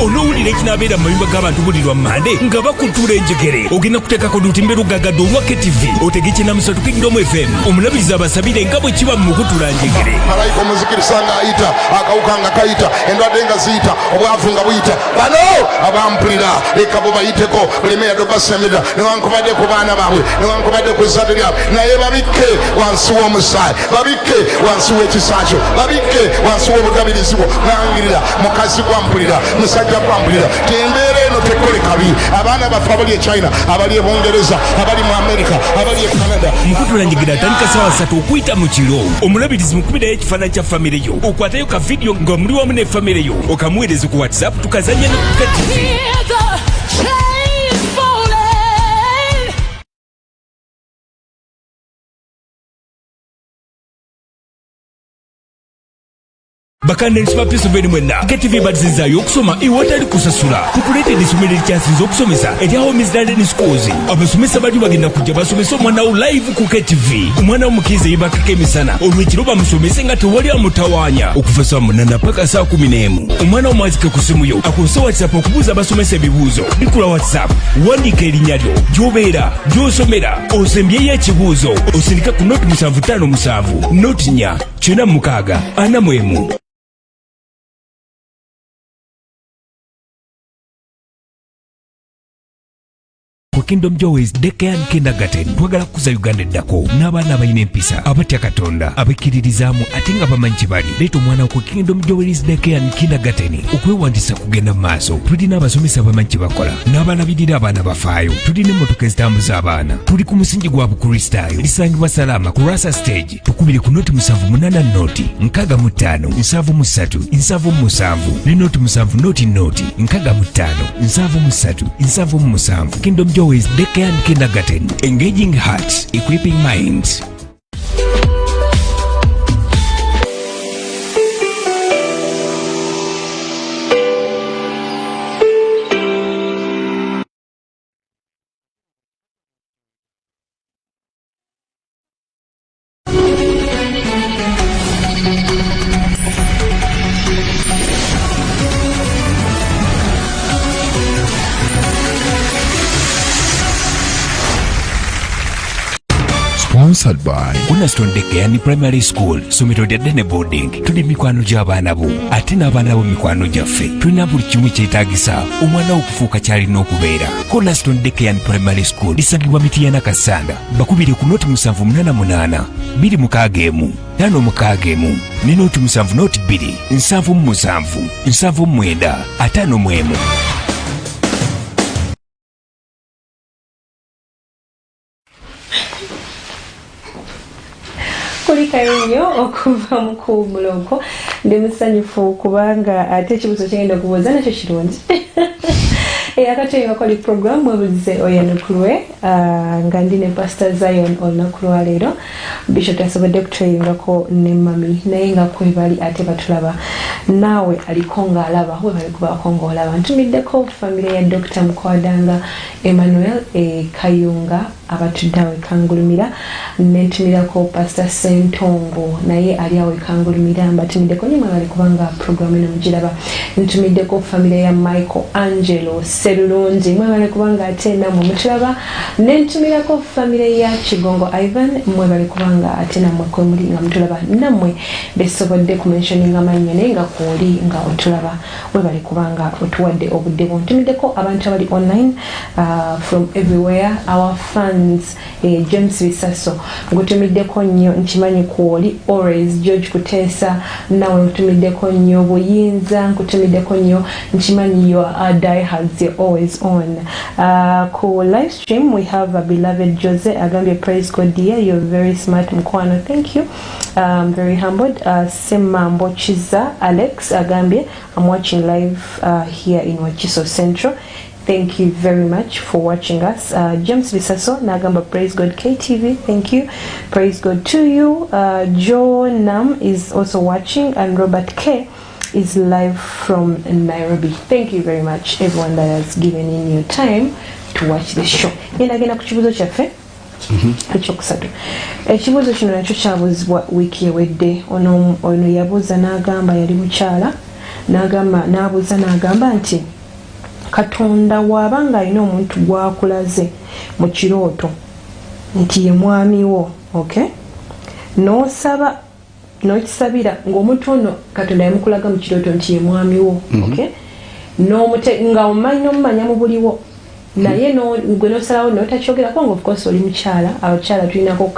onowulira ekinabeera mu mayumba g'abantu buli lwa mmande nga bakutuula enjegere ogenda kuteekako lutimbe lugagadde olwa KTV otege namusatu Kingdom FM omulabiriza abasabire nga bwe kiba mu kutula njegere malayika omuzikiriza ng'ayita akawuka nga kayita endwadde nga ziyita obwavu nga buyita bano abampulira leka bo bayiteko bulemeya dobasemera newankubadde ku baana baabwe newankubadde ku zzadde lyabwe naye babikke wansi w'omusaayi babikke wansi w'ekisakyo babikke wansi w'obudabirizi bwo nangirira mukazi gwampulira musajja kwambulira tembeera eno tekole kabi abaana baffe abali e China abali e Bungereza abali mu America abali e Canada mukutula njigida atandika ssaawa 3 okuyita mu kiro omulabirizi mukubirayo ekifaananyi kya famire yo okwatayo ka vidiyo nga muli wamu ne famire yo okamuweereze ku WhatsApp tukazanya ne ku KTV. Bakandesi bapiso beni mwena KTV badzizayo okusoma iwatali kusasula tukuletera essomero erikyasinze okusomesa erya Homes Garden Schools. Abasomesa bali bagenda kujja basomesa omwana wo live ku KTV. Omwana w'omukiise yebakako emisana olwekiro bamusomese nga tewali amutawaanya okuva saa 8 paka saa 11. Omwana w'omwazike ku simu yo akozesa WhatsApp okubuuza abasomesa ebibuuzo. Bikula WhatsApp wandiika erinnya lyo gy'obeera gy'osomera osembyeyo ekibuuzo osindika ku noti 757 noti 4 96 41. Kingdom Joys Daycare and Kindergarten twagala kuza Uganda eddako n'abaana abalina empisa abatya Katonda abekkiririzaamu ate nga bamanyi bali leeta omwana ku Kingdom Joys Daycare and Kindergarten okwewandiisa kugenda mu maaso. Tulina abasomesa abamanyi bakola n'abalabirira abaana bafaayo. Tulina emmotoka ezitambuza abaana. Tuli ku musingi gwa bukristaayo lisangibwa Salama ku Rasa Stage. Tukubire ku noti 78 noti 65 73 77 ne noti 7 noti 65 73 77. Kingdom Joys Daycare and Kindergarten, engaging hearts, equipping minds. Sponsored by Cornerstone Daycare and Primary School, somero lya ddene boarding. Tuli mikwano gy'abaana bo ate n'abaana bo mikwano gyaffe. Tulina buli kimu kyetaagisa omwana wo okufuuka kyalina okubeera. Cornerstone Daycare and Primary School lisangibwa Mityana Kasanda. Bakubire ku noti 788 261 561 ne noti 7 noti 2 77 79 51. Kulika nnyo okuva mu kumulongo ndi musanyufu kubanga ate ekibuzo kyengenda okubuuza nakyo kirungi. Akatuyinga kwali program Webulize Oyanukulwe nga ndi ne Pastor Zion olunaku lwa leero. Bishop tasobodde kutuyingako ne mami naye nga kwebali ate batulaba naawe aliko ng'alaba webali kubaako ng'olaba. Ntumiddeko famire ya Dr. Mukwadanga Emmanuel Kayunga abatudde awo ekangulumira, nentumirako Pastor Sentongo naye ali awo ekangulumira. Mbatumiddeko nnyo mwebali kubanga program eno mugiraba. Ntumiddeko famire ya Michael Angelo Serulungi mwebali kubanga ate namwe mutulaba. Nentumirako famire ya Kigongo Ivan mwebali kubanga ate namwe kwe muli nga mutulaba. Namwe besobodde kumentioninga amannya naye nga kwoli nga otulaba mwebali kubanga otuwadde obudde bwo. Ntumiddeko abantu abali online from everywhere, our fans. James Bisaso ngutumiddeko nnyo nkimanyi kwoli. Always George Kutesa nawe ngutumiddeko nnyo. Buyinza ngutumiddeko nnyo nkimanyi you are diehards, you're always on. Ku live stream we have a beloved Jose agambye praise God dear, you're very smart mkwano, thank you. Very humbled. Semambo Chiza Alex agambye I'm watching live here in Wachiso Central. Thank you very much for watching us. James Bisaso nagamba praise God KTV, thank you. Praise God to you. Joe Nam is also watching and Robert K is live from Nairobi. Thank you very much everyone that has given in your time to watch this show. Nagenda ku kibuzo kyaffe ekyokusatu. Ekibuzo kino nakyo kyabuuzibwa wiiki ewedde. Ono yabuuza n'agamba yali mukyala n'abuuza n'agamba nti Katonda wabanga alina omuntu gwakulaze mu kirooto nti ye mwami wo, okay, n'osaba n'okisabira ng'omuntu ono Katonda yamukulaga mu kirooto nti ye mwami wo, okay, nga omanyi n'omumanya mu buliwo naye gwe n'osalawo n'otakyogerako nga of course oli mukyala. Abakyala tulinako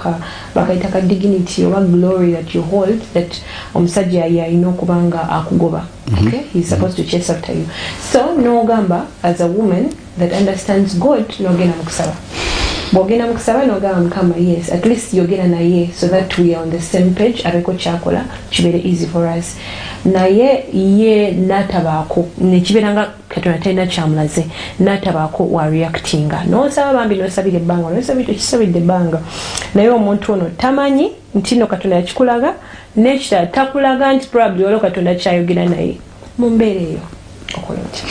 bakayita ka dignity oba glory that you hold, that omusajja yalina okuba nga akugoba, okay, he's supposed to chase after you. So n'ogamba as a woman that understands God n'ogenda mu kusaba bwogenda mu kusaba n'ogamba Mukama yes at least yogera naye so that we are on the same page abeko kyakola kibeere easy for us naye ye natabaako nekibeera nga Katonda talina kyamulaze natabaako wa reactinga n'osaba bambi n'osabira ebbanga n'osabira tekisabidde ebbanga naye omuntu ono tamanyi nti no Katonda yakikulaga n'ekitala takulaga nti probably olwo Katonda kyayogera naye mu mbeera eyo okola otya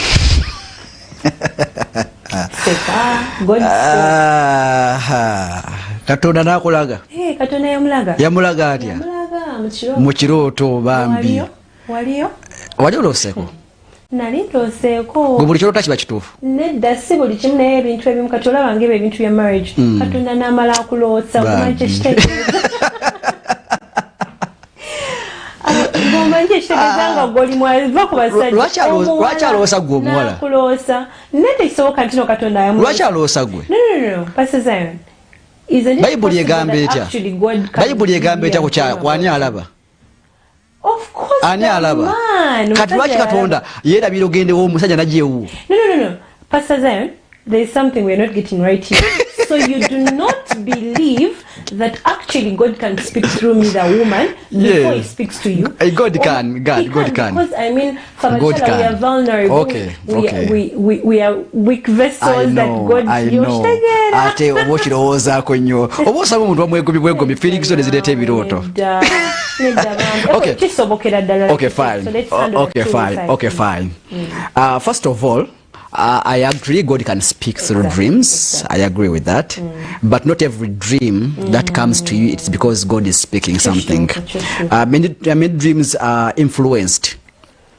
Katonda nakulaga Katonda yamulaga atya mu kirooto bambi waliyo oloseko nali ndoseeko buli kirota kiba kituufu nedda si buli kimu naye ebintu ebimu kati olaba ng'ebyo ebintu bya marriage Katonda n'amala akuloosa omanyi kyekitegeeza omanyi kyekitegeeza nga goli mwaliva ku basajja lwaki aloosa gwe omuwala nakuloosa naye tekisoboka nti no Katonda yamuloosa lwaki aloosa gwe no Pastor Zion Bayibuli egamba etya Bayibuli egamba etya kwani alaba Of course, ani alaba kati lwaki Katonda yeerabira ogendewo omusajja najeewo no Pastor Zion there is something we are not getting right here so you do not believe that actually God can speak through me the woman before he speaks to you God can because I mean for God can. We are vulnerable we are weak vessels that God ate oba okirowoozaako nnyo oba osaba omuntu bamwegomi feelings zo ne zireeta ebirooto Okay, fine. First of all, I agree God can speak through dreams. I agree with that. But not every dream that comes to you, it's because God is speaking something. Many dreams are influenced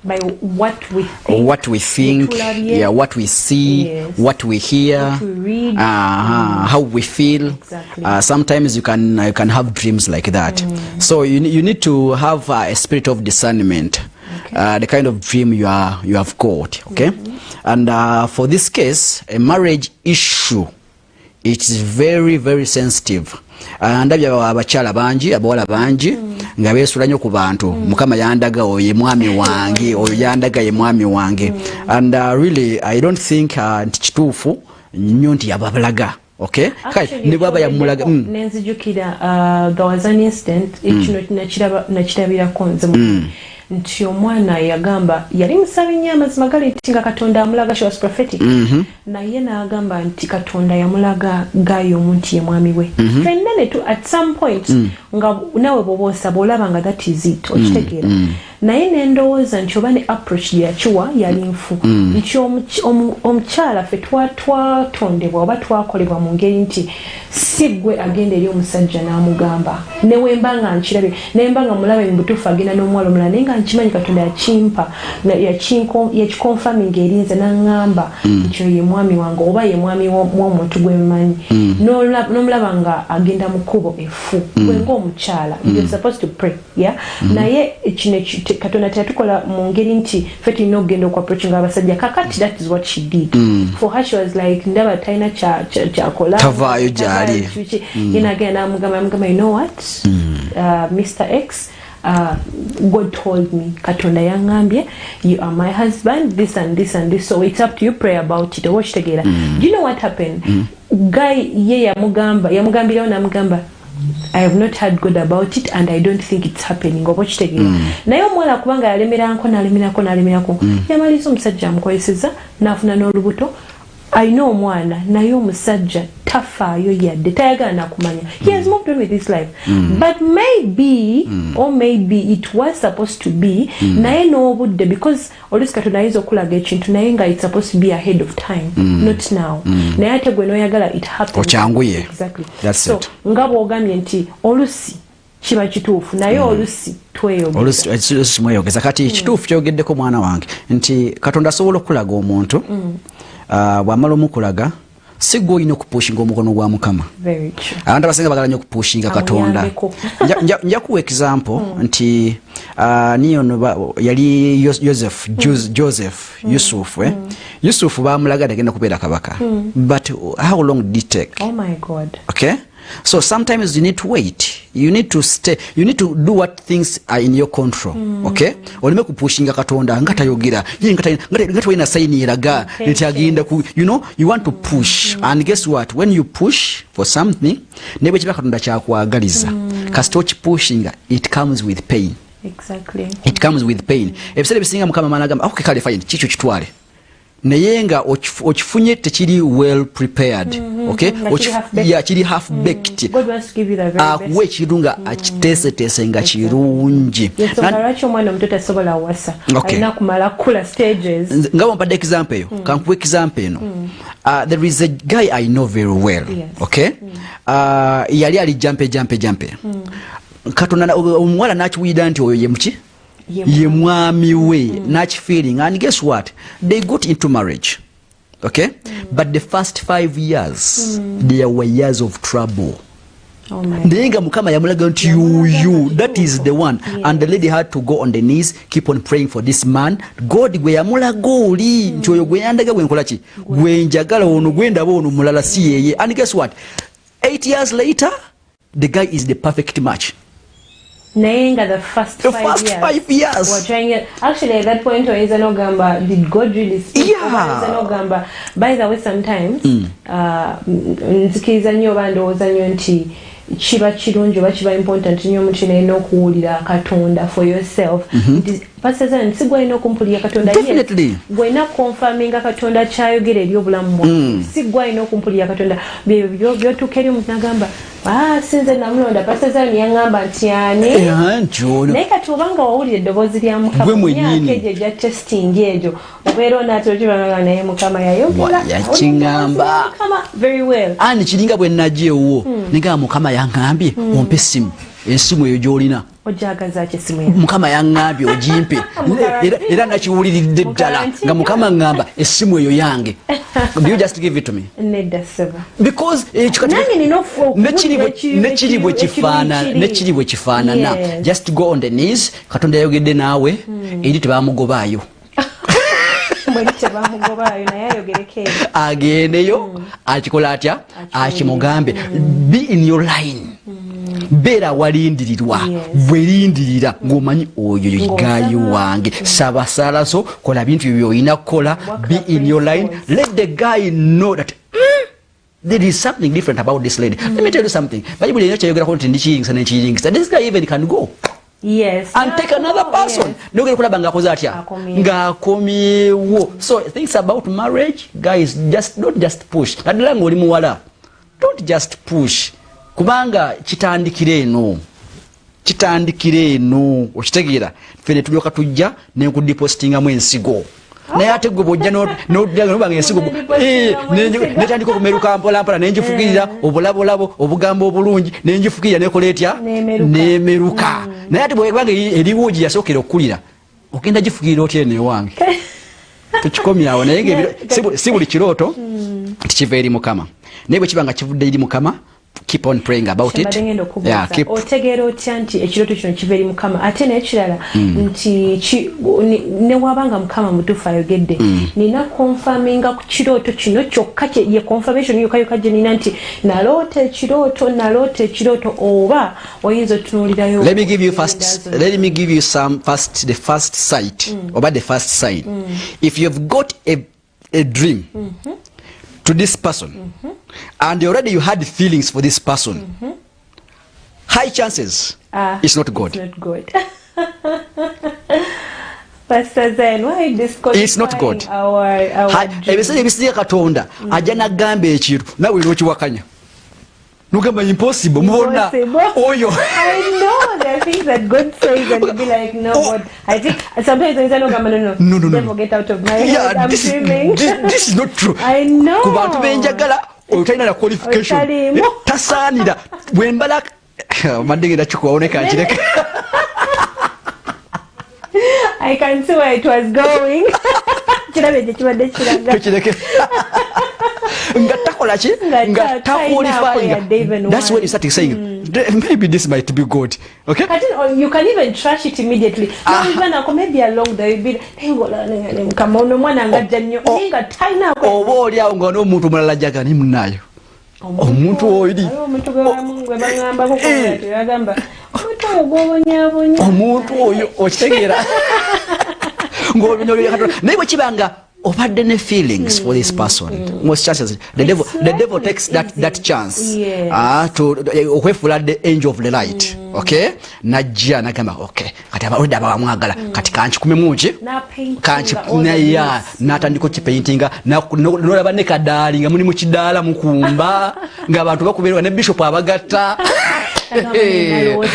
by what we think, what we see, what we hear, what we read, how we feel. Exactly. Sometimes you can have dreams like that. So you need to have a spirit of discernment. The kind of dream you have got, okay? And for this case, a marriage issue, it is very, very sensitive. Ndabya abakyala bangi abawala bangi nga beesula nnyo ku bantu Mukama yandaga oyo mwami wange oyo yandaga ye mwami wange and really I don't think nti kituufu nnyo nti yababalaga okay ne baba yamulaga nenzijukira there was an instant ekino nakirabirako nze nti omwana yagamba yali musaba nnyo amazima gali nti nga Katonda amulaga she was prophetic naye n'agamba nti Katonda yamulaga gayo omuntu ye mwami we fenna ne at some point nga nawe bw'oba osaba olaba nga that is it okitegeera naye n'endowooza nti oba ne approach yakiwa yali nfu nti omukyala ffe twatondebwa oba twakolebwa mu ngeri nti si gwe agenda eri omusajja n'amugamba newemba nga nkirabye nemba nga mulabe mu butuufu agenda n'omuwala omulala naye nga nkimanyi Katonda yakimpa yakikonfirming erinze n'aŋŋamba nti ye mwami wange oba ye mwami w'omuntu gwe mmanyi n'omulaba nga agenda mu kkubo effu gwe ng'omukyala you're supposed to pray naye kino Katonda teyatukola mu ngeri nti ffe tulina okugenda okwaprochinga abasajja kakati that is what she did for her she was like ndaba talina kyakola tavaayo gyali yena agenda n'amugamba you know what Mr. X God told me Katonda yangambye you are my husband this and this and this so it's up to you pray about it watch together do you know what happened guy ye yamugambirawo n'amugamba I have not heard good about it and I don't think it's happening oba kitegeera naye omuwala kubanga yalemerako yamaliza omusajja amukozeseza n'afuna n'olubuto alina omwana naye omusajja tafaayo yadde tayagala nakumanya he has moved on with his life but maybe it was supposed to be naye n'obudde because oluusi Katonda ayinza okulaga ekintu naye nga it's supposed to be ahead of time not now naye ate gwe n'oyagala it happens okyanguye exactly so nga bw'ogambye nti oluusi kiba kituufu naye oluusi tweyogeza kati kituufu kyogeddeko mwana wange nti Katonda asobola okulaga omuntu bw'amala omukulaga si gwe olina okupushinga omukono gwa Mukama abantu abasinga bagala nnyo okupushinga Katonda nja kuwa example nti niyo yali Yusufu bamulaga agenda kubeera kabaka but how long did it take oh my God okay so sometimes you need to wait you need to stay, you need to do what things are in your control. Okay, olime kupushinga katonda ngata yogira ngata wena saini iraga nitagenda ku, you know, you want to push and guess what, when you push for something nebe kiba katonda kyakwagaliza kasitochi pushinga, it comes with pain. Exactly, it comes with pain. Ebisere bisinga mukama managamba okay kale fine chicho kitwale nayenga ochifunye tekiri well prepared. Okay, kiri half baked. God wants to give you the very best. We chirunga achitese nga chirungi. Yes, ngaracho mwana mtoto sobola wasa. Aina kumala kula stages. Ngabo mpade example yo. Kankuwe example eno. There is a guy I know very well. Yes. Okay? Yali ali jumpe. Katonda omwala nachiwida nti oyo yemuki? Ye mwami we, nachi feeling, and guess what, they got into marriage. Okay, but the first 5 years there were years of trouble. Nenga mukama yamulaga nti you that is the one. Yes. And the lady had to go on the knees, keep on praying for this man. God gwe yamulaga oli nti oyo gwe yandaga gwe nkola ki gwe njagala ono gwenda bono mulala si yeye. And guess what, 8 years later the guy is the perfect match. Nainga the first 5 years. We're trying it. Actually, at that point, did God really speak? Yeah. By the way, sometimes, nzikiza nyo bandowooza nyo nti chiba chirungi oba chiba important nnyo omuntu naina okuwulira Katonda for yourself. Pastor Zan, si gwalina okumpulira Katonda. Definitely. Gwalina confirminga Katonda kyayogera eri obulamu bwo. Si gwalina okumpulira Katonda byotuuka eri omuntu n'agamba sinze namulonda Pastor Zan yaŋŋamba nti ani. Naye kati obanga wawulira eddoboozi lya Mukama myaka egyo egya testing egyo obeera onaate okibanga naye Mukama yayogera yakiŋŋamba very well. Ani kiringa bwe najjeewo nigamba Mukama yaŋŋambye ompe essimu, ensimu eyo gy'olina ojagaza kyesimu ya Mukama yaŋŋambye ogimpe era nakiwuliridde ddala nga Mukama ŋŋamba essimu eyo yange. Do you just give it to me? Nedda seba. Because nekiri bwe kifaanana. Just go on the knees. Katonda yayogedde naawe eri tebamugobaayo. Agendeyo akikola atya akimugambe. Be in your line. Beera walindirirwa bwelindirira ng'omanyi oyo yigayo wange saba salaso kola bintu byoyina kukola. Be in your line. Let the guy know that there is something different about this lady. Let me tell you something. Bible inakyayogera ko nti ndikiringisa. This guy even can go. Yes. And take another person. Nogere kulaba ngakoze atya ng'akomyewo. So things about marriage, guys, don't just push. Naddala ng'oli muwala, don't just push. Kubanga kitandikire eno okitegeera fene tulyoka tujja nenkudipostinga mu ensigo naye ate gwe bojja nobanga ensigo netandika okumeruka mpolampola nenjifukirira obulabolabo obugambo obulungi nenjifukirira nekola etya nemeruka naye ate bwebanga eriwo gye yasookera okukulira ogenda gifukirira otya newange tukikomyawo naye si buli kirooto tikiva eri Mukama naye bwe kibanga kivudde eri Mukama, keep on praying about it. Yeah, keep. Otegera otya nti ekiroto kino kiva eri Mukama ate n'ekirala nti ne wabanga Mukama mutuufu ayogedde nina confirminga ku kiroto kino kyokka ye confirmation yokka gye nina nti naloota ekirooto oba oyinza otunuulirayo. Let me give you the first sight about the first sign. If you've got a dream to this person and already you had feelings for this person, high chances it's not God. It's not God. Pastor Zen, why disqualifying it's not God. Our ebisiya Katonda ajja nagamba ekintu nawe n'okiwakanya nugamba impossible mubona oyo. I know there are things that God says and you'll be like no God. I think sometimes I say no. Never get out of my head. I'm dreaming. This is not true. I know. Ku bantu benjagala otalina na qualification tasaanira bwembala madengera kikuwaoneka nkireke. I can see where it was going. Kirabe kibadde kiraga. That's when you start saying maybe this might be good. Okay, you can even trash it immediately. Maybe along the way come on mwana ngajja nnyo nga taina oba oli awo nga n'omuntu mulala jaga ni munayo omuntu oyo omuntu gwe bagamba ko yagamba omuntu oyo gwobonyabonya omuntu oyo okitegeera ng'olunyoyo Katonda naye bwe kibanga obadde ne feelings for this person most chances the devil takes that chance to okwefuula the angel of the light okay najja nagamba okay kati abalwadde abawamwagala kati kankikume ki kankikunaya n'atandika kipaintinga n'olaba ne kadaali nga muli mu kidaala mukumba ng'abantu bakubeerwa ne bishop abagatta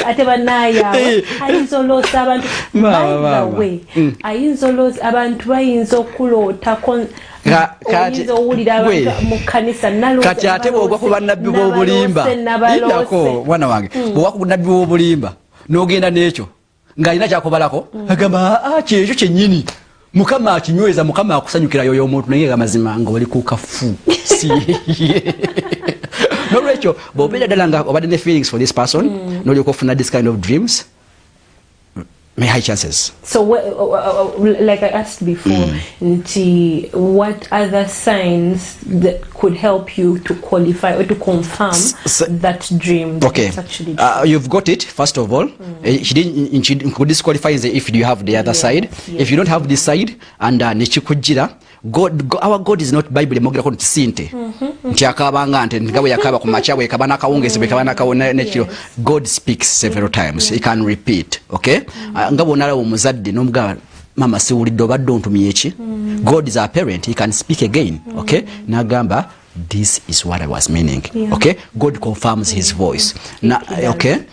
ate banayawe ayinza oloosa abantu by the way ayinza oloosa abantu bayinza okuloota oyinza owulira abantu mu kkanisa kati ate bwogwa ku bannabbi b'obulimba idako mwana wange bwogwa ku bannabbi b'obulimba n'ogenda n'ekyo ng'alina kyakubalako agamba kyekyo kyennyini mukama akinyweza mukama akusanyukira yoyo omuntu naye amazima nga oli ku kafu nolwekyo bw'obeera ddala nga obadde ne feelings for this person n'olyoka ofuna this kind of dreams may high chances. So like I asked before, what other signs that could help you to qualify or to confirm that dream that it's actually true? You've got it, first of all. She could disqualify if you have the other side. If you don't have this side and nechikujira our God is not Bible mogira ko sinte nti akabanga nti ngabo yakaba ku machawe kabana kawongezi bekabana kawona nechiro. God speaks several times. He can repeat, okay? Ngabo nala omuzadde nomugaba mama siwulidde obadde ontumye eki. God is our parent. He can speak again, okay? Nagamba this is what I was meaning, okay? God confirms his voice. Okay?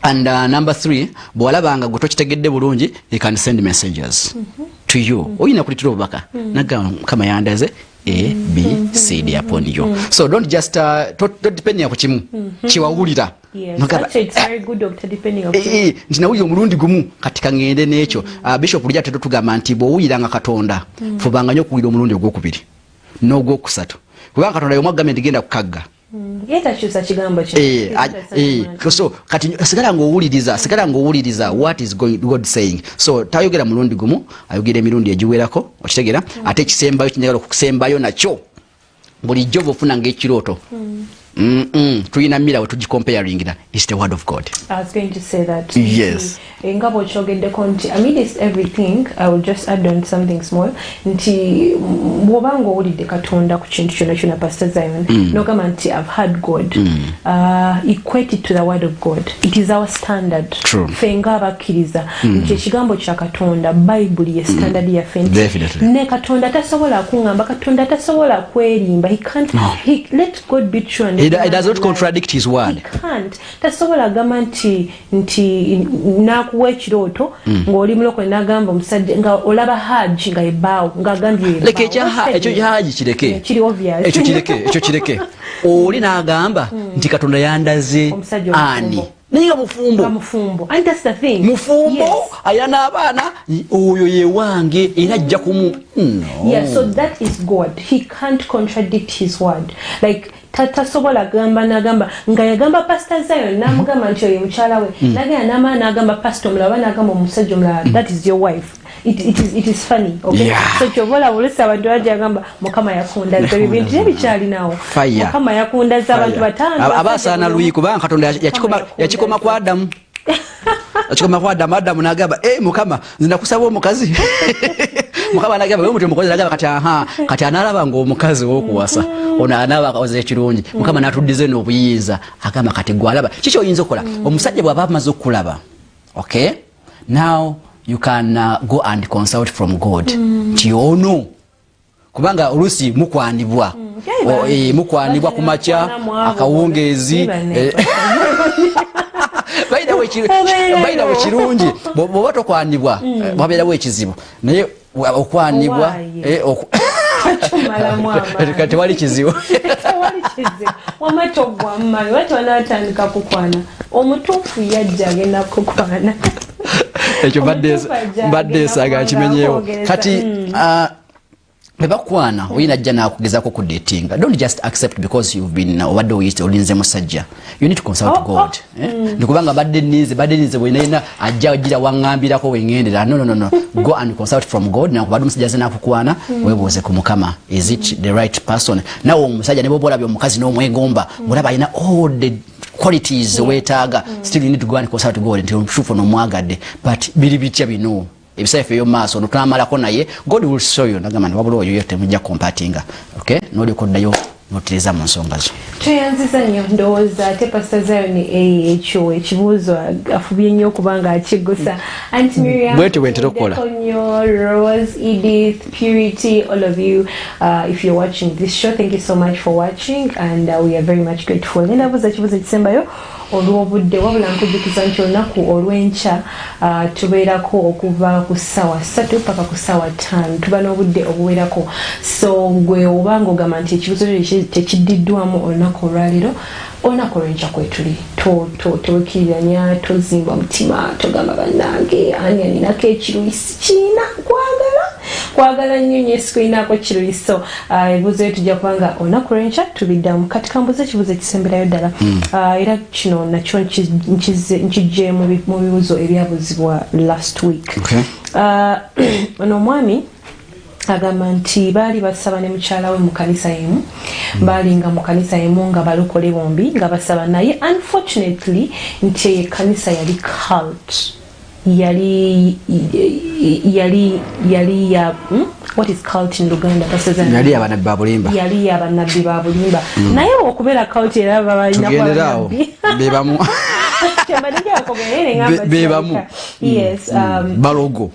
And number 3, bwalabanga gutokitegedde bulungi, he can send messages to you. Oyina kulitira obubaka nagamba kama yandaze A, B, C, D upon you. So don't just don't depend on kimu kiwawulira. It's very good, Doctor, depending on nti nawulira omulundi gumu kati kangende n'ekyo. Bishop Lujja tetugamba nti bw'owuliranga Katonda fubanga nnyo okuwulira omulundi ogwokubiri n'ogwokusatu kubanga Katonda yomwagambye nti genda kukagga. So kati sigala ng'owuliriza what is God saying. So tayogera mulundi gumu, ayogera emirundi egiwerako okitegeera ate ekisembayo kinyagala okusembayo nakyo bulijjo bw'ofuna ng'ekirooto tulina mira we tugicomparing na is the word of God. I was going to say that. Yes. Ngabo chogedde konti amidst everything I will just add on something small nti bwobango olidde Katonda ku kintu kyonna Pastor Zion nogamba nti I've heard God equate it to the word of God. It is our standard. Fenga abakkiriza nti ekigambo kya Katonda Bible ye standard ya fenti ne Katonda tasobola kungamba Katonda tasobola kwerimba he can't let God be true and It does not contradict his word. He can't. Tasobola gamba nti nakuwa ekirooto ng'oli muloko nagamba omusajja nga olaba haji nga ebaawo ng'agambye leke ekyo haji kireke ekyo kireke oli n'agamba nti Katonda yandaze ani naye mufumbo and that's the thing mufumbo ayina n'abaana oyo ye wange era ajja kumu so that is God. He can't contradict his word. Like tasobola gamba nagamba nga yagamba Pastor Zion namugamba nti oyo mukyala we nagenda nama nagamba pastor mulaba nagamba omusajja mulala that is your wife. It is funny, okay? So chobola bulisa abantu bajagamba mukama yakunda ebintu ebikyali nawo mukama yakunda abantu batano abasaana luyi kubanga Katonda yakikoma kwa Adamu akikoma kwa Adamu nagamba mukama nzina kusaba omukazi mukama nagamba wewe mutima mukozi nagamba kati analaba ng'omukazi w'okuwasa ono anaba akawoza ekirungi mukama natuddize n'obuyinza agamba kati gwalaba kiki oyinza okukola omusajja bw'aba amaze okulaba, okay, now you can go and consult from God nti ono kubanga olusi mukwanibwa mukwanibwa ku makya akawungeezi bayidawo kirungi bw'oba tokwanibwa wabeerawo ekizibu naye okwanibwa kati wali kizibu wamatogwa mmali wati wanaatandika kukwana omutuufu yajja agenda kukwana ekyo mbadde esaaga nkimenyeewo kati bebakwana oyina ajja nakugezako ku dating. Don't just accept because you've been obadde oyite olinze musajja. You need to consult God. Ndikubanga badde nize bwena ajja ojira wangambirako wengendera. No. Go and consult from God. Na kubadde musajja zena kukwana webuuze ku Mukama. Is it the right person? Nawo omusajja ne bobola byo mukazi n'omwegomba. Mulaba ina all the qualities wetaaga. Still you need to go and consult God until omushufu n'omwagadde. But biribitya bino. Ebisaife yo maaso notwamalako naye God will show you nagamani wabula oyo yote mujja compatinga. Okay? Noli koddayo notiriza mu nsonga zo. Tweyanziza nnyo ndowooza ate Pastor Zion ekyo ekibuuzo afubye nnyo okubanga akigusa. Auntie Miriam, bwete wentera okukola. Rose, Edith, Purity, all of you, if you're watching this show, thank you so much for watching, and we are very much grateful. Ndabuuza ekibuuzo ekisembayo olw'obudde wabula nkujjukiza nti olunaku olw'enkya tubeerako okuva ku ssaawa 3 paka ku ssaawa 5 tuba n'obudde obuwerako. So gwe obanga ogamba nti ekibuuzo tekiddiddwamu olunaku olwaleero, olunaku olw'enkya kwetuli tokiriranya, tozimba mutima, togamba bannange ani aninako ekiruyisi kiina kwagala nnyo Yesu kwinaako kiruyisi. So ebibuuzo bye tujja kubanga olunaku olw'enkya tubiddamu. Kati kambuze ekibuuzo ekisemberayo ddala, era kino nakyo nkijje mu bibuuzo ebyabuuzibwa last week. Ono omwami agamba nti baali basaba ne mukyala we mu kanisa emu, baali nga mu kanisa emu nga balokole bombi nga basaba naye, unfortunately nti kanisa yali cult, yali ya what is cult in Luganda? Yali abanabbi babulimba. Yali abanabbi babulimba. Naye okubeera cult era babalina kwa bebamu. Bebamu. Yes. Balogo.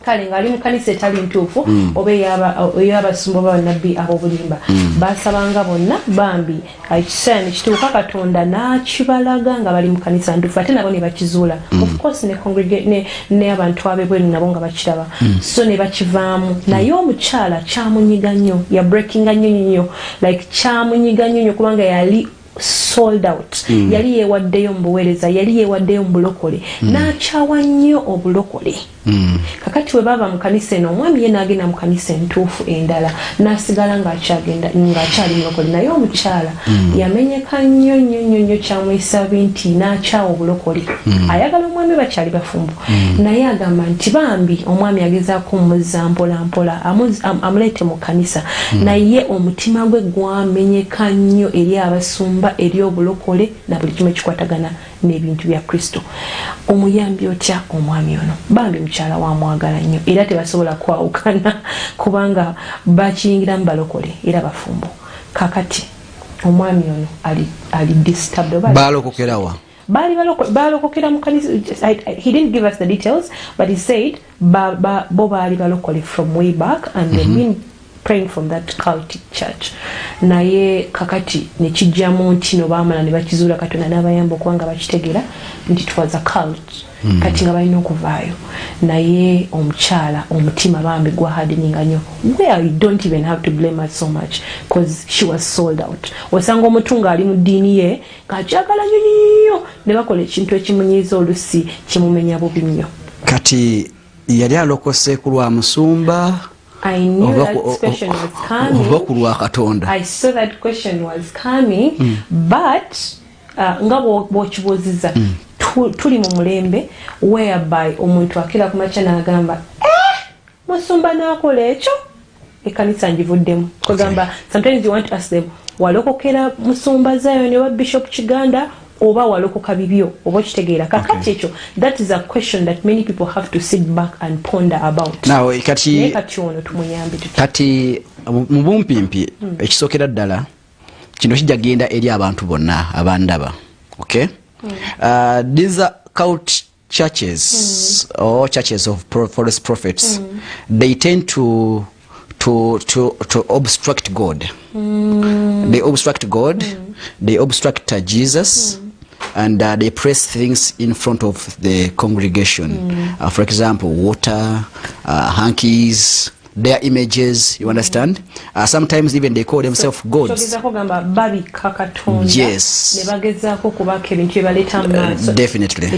Kale ngali mu kanisa etali ntuufu oba ey'abasumba b'abannabbi ab'obulimba basabanga bonna bambi ekiseera ne kituuka Katonda n'akibalaga nga bali mu kanisa ntuufu ate nabo ne bakizuula. Of course ne abantu ab'ebweru nabo nga bakiraba, so ne bakivaamu. Naye omukyala kyamunyiga nnyo, ya breakinga nnyo, like kyamunyiga nnyo kubanga yali sold out. Yali yeewaddeyo mu buweereza, yali yeewaddeyo mu bulokole, n'akyawa nnyo obulokole. Kakati we baba mu kanisa eno, omwami ye n'agenda mu kanisa entuufu endala n'asigala ng'akyali mulokole. Naye omukyala yamenyeka nnyo kyamuyisa binti n'akyawa obulokole. Ayagala omwami bakyali bafumbo. Naye agamba nti bambi omwami agezaako omuzza mpola amuleete mu kanisa, naye omutima gwe gwamenyeka nnyo eri abasumba, eri obulokole na buli kimu ekikwatagana n'ebintu bya Kristo. Omuyambi otya omwami ono? Bambi mukyala wamwagala nnyo era tebasobola kwawukana kubanga bakiyingiramu balokole era bafumbo. Kakati omwami ono ali disturbed. Balokokerawa. Balokokera mu kanisa. He didn't give us the details, but he said bo baali balokole from way back and they've been praying from that cultic church. Naye kakati ne kijjamu nti no baamala ne bakizuula Katonda n'abayamba okubanga bakitegeera nti it was a cult. Kati nga balina okuvaayo. Naye omukyala omutima bambi gwa hardeninga nnyo, where you don't even have to blame her so much because she was sold out. Osanga omutunga ali mu ddiini ye ng'akyagala nnyo ne bakola ekintu ekimunyiiza olusi kimumenya bubi nnyo. Kati yali alokose ku lwa musumba. I knew that question was coming. I saw that question was coming, but nga bw'okibuuziza tuli mu mulembe whereby omuntu akira ku makya n'agamba musumba n'akola ekyo ekkanisa ngivuddemu. Kugamba sometimes you want to ask them walokokera musumba Zion ne wa Bishop Kiganda oba walokoka bibyo oba kitegeera kakati ekyo. That is a question that many people have to sit back and ponder about. Now kati ono tumuyambi kati mu bumpimpi ekisookera ddala kino kijja genda eri abantu bonna abandaba. Okay? These are cult churches or churches of false prophets. They tend to obstruct God. They obstruct God. They obstruct Jesus. And they press things in front of the congregation. For example, water, hankies, their images, you understand? Sometimes even they call themselves gods. Yes. Definitely.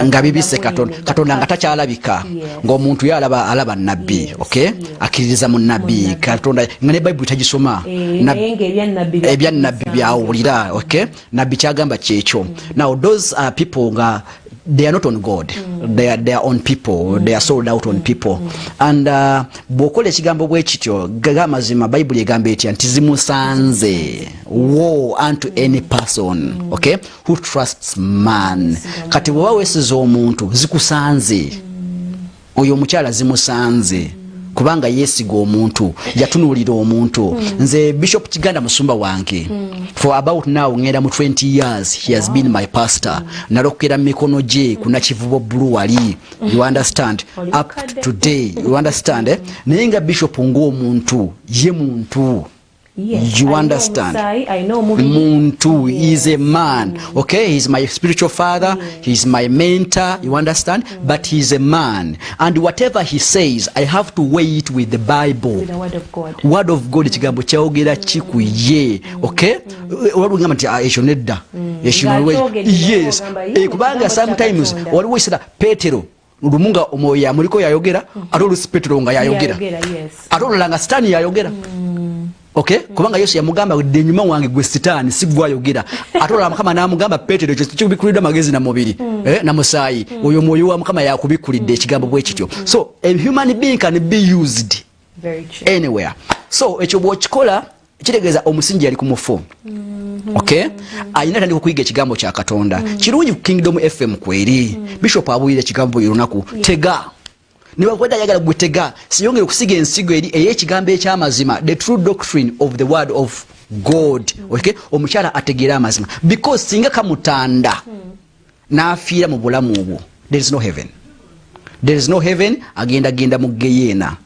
Nga bibise katonda nga takyalabika ng'omuntu ye alaba nabbi, okay? Akkiririza mu nabbi katonda nga ne Bible tagisoma ebya nabbi byawulira, okay? Nabbi kyagamba kyekyo. Now those are people nga they are not on God. They are on people. They are sold out on people. And bw'okola ekigambo bwe kityo gamazima Bible egamba etya nti zimusanze woe unto any person, okay, who trusts man. Kati bw'oba weesiza omuntu zikusanze, oyo omukyala zimusanze kubanga yeesiga omuntu, yatunuulira omuntu. Nze Bishop Kiganda musumba wange for about now ngenda mu 20 years he has been my pastor. Nalokera mikono gye kuna kivubo bulu wali, you understand, up to today, you understand, naye nga Bishop ng'omuntu ye muntu. Yes, you understand? I know Muntu is a man. Okay, he's my spiritual father, he's my mentor, you understand? But he's a man. And whatever he says, I have to weigh it with the Bible. With the word of God. Word of God kigambo kyawogera kikuye. Okay? Olwagamba nti ekyo nedda. Yes. Kubanga sometimes waliwo isira Petero Lumunga omwoyo yamuliko yayogera, ate olusi Petero nga yayogera. Ate olulanga Sitaani yayogera. Okay, kubanga Yesu yamugamba de nyuma wange gwe Sitaani sigwayogera. Atola Mukama namugamba Petero ekyo kikubikulira magezi na mubiri na musayi. Oyo mwoyo wa Mukama yakubikulidde ekigambo bwe kityo. So a human being can be used anywhere. So ekyo bw'okikola kitegeeza omusingi yali ku mufu. Okay? Ayina tandika okuyiga ekigambo kya Katonda. Kirungi ku Kingdom FM kweri. Bishop abuyira ekigambo yolunaku tega. Niba kwenda yagala gutega siyongere okusiga ensigo eri eyekigambo ekyamazima, the true doctrine of the word of God. Okay? Omukyala ategeera amazima because singa kamutanda n'afiira mu bulamu obwo, there is no heaven. There is no heaven, agenda mu geyeena.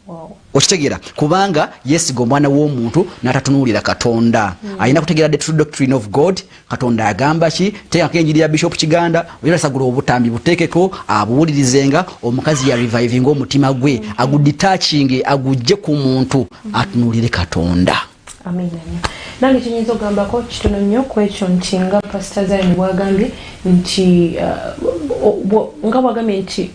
Wow. Okitegeera kubanga yesiga omwana w'omuntu n'atatunuulira Katonda. Ayina kutegeera the true doctrine of God. Katonda agamba ki? Teeka enjiri ya Bishop Kiganda, oyera sagula obutambi buteekeko, abuwulirizenga, omukazi ya reviving omutima gwe, agudetaching, agujje ku muntu, atunuulire Katonda. Amen. Nange kinyinza ogambako kitono nnyo ku ekyo nti nga Pastor Zion bwagambye nti nga bwagambye nti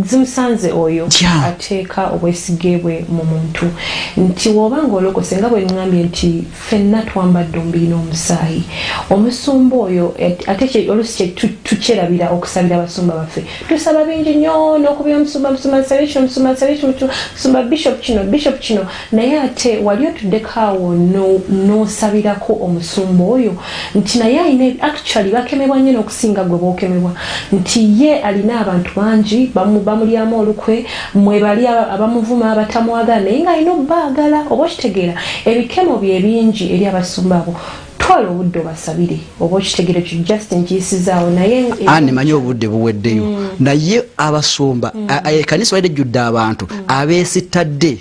zimusanze oyo ateeka obwesige bwe mu muntu nti wobanga olokose nga bwe ngambye nti ffenna twambadde omubiri n'omusaayi. Omusumba oyo ate olusi tukyerabira okusabira abasumba baffe, tusaba bingi nnyo n'okubira omusumba bishop kino naye ate wali otuddeko awo n'osabirako omusumba oyo nti naye alina actually bakemebwa nnyo n'okusinga gwe bookemebwa nti ye alina abantu bangi bamulyamu olukwe, mwe bali abamuvuma abatamwagala naye nga alina obbaagala. Oba okitegeera ebikemo bye bingi eri abasumba abo. Twala obudde obasabire oba okitegeera ekyo just nkiyisizaawo naye manyi obudde buweddeyo naye abasumba ekanisa walide ejjudde abantu abeesittadde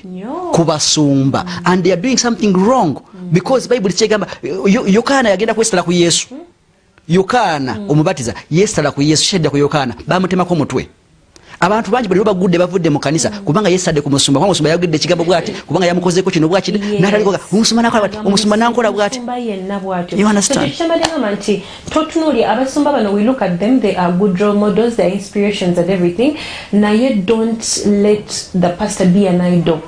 ku basumba and they are doing something wrong because Bible kyegamba Yokaana yagenda kwesitala ku Yesu. Yokaana omubatiza yeesitala ku Yesu, shedda ku Yokaana bamutemako omutwe. Abantu bangi bali bagudde bavudde mu kanisa kubanga yesadde ku musumba, kubanga musumba yagudde ekigambo bwati kubanga yamukozeko kino bwati n'ataliko omusumba nakola bwati omusumba nankola bwati. You understand? Totunuli abasumba bano, we look at them, they are good role models, they are inspirations and everything. Naye don't let the pastor be an idol.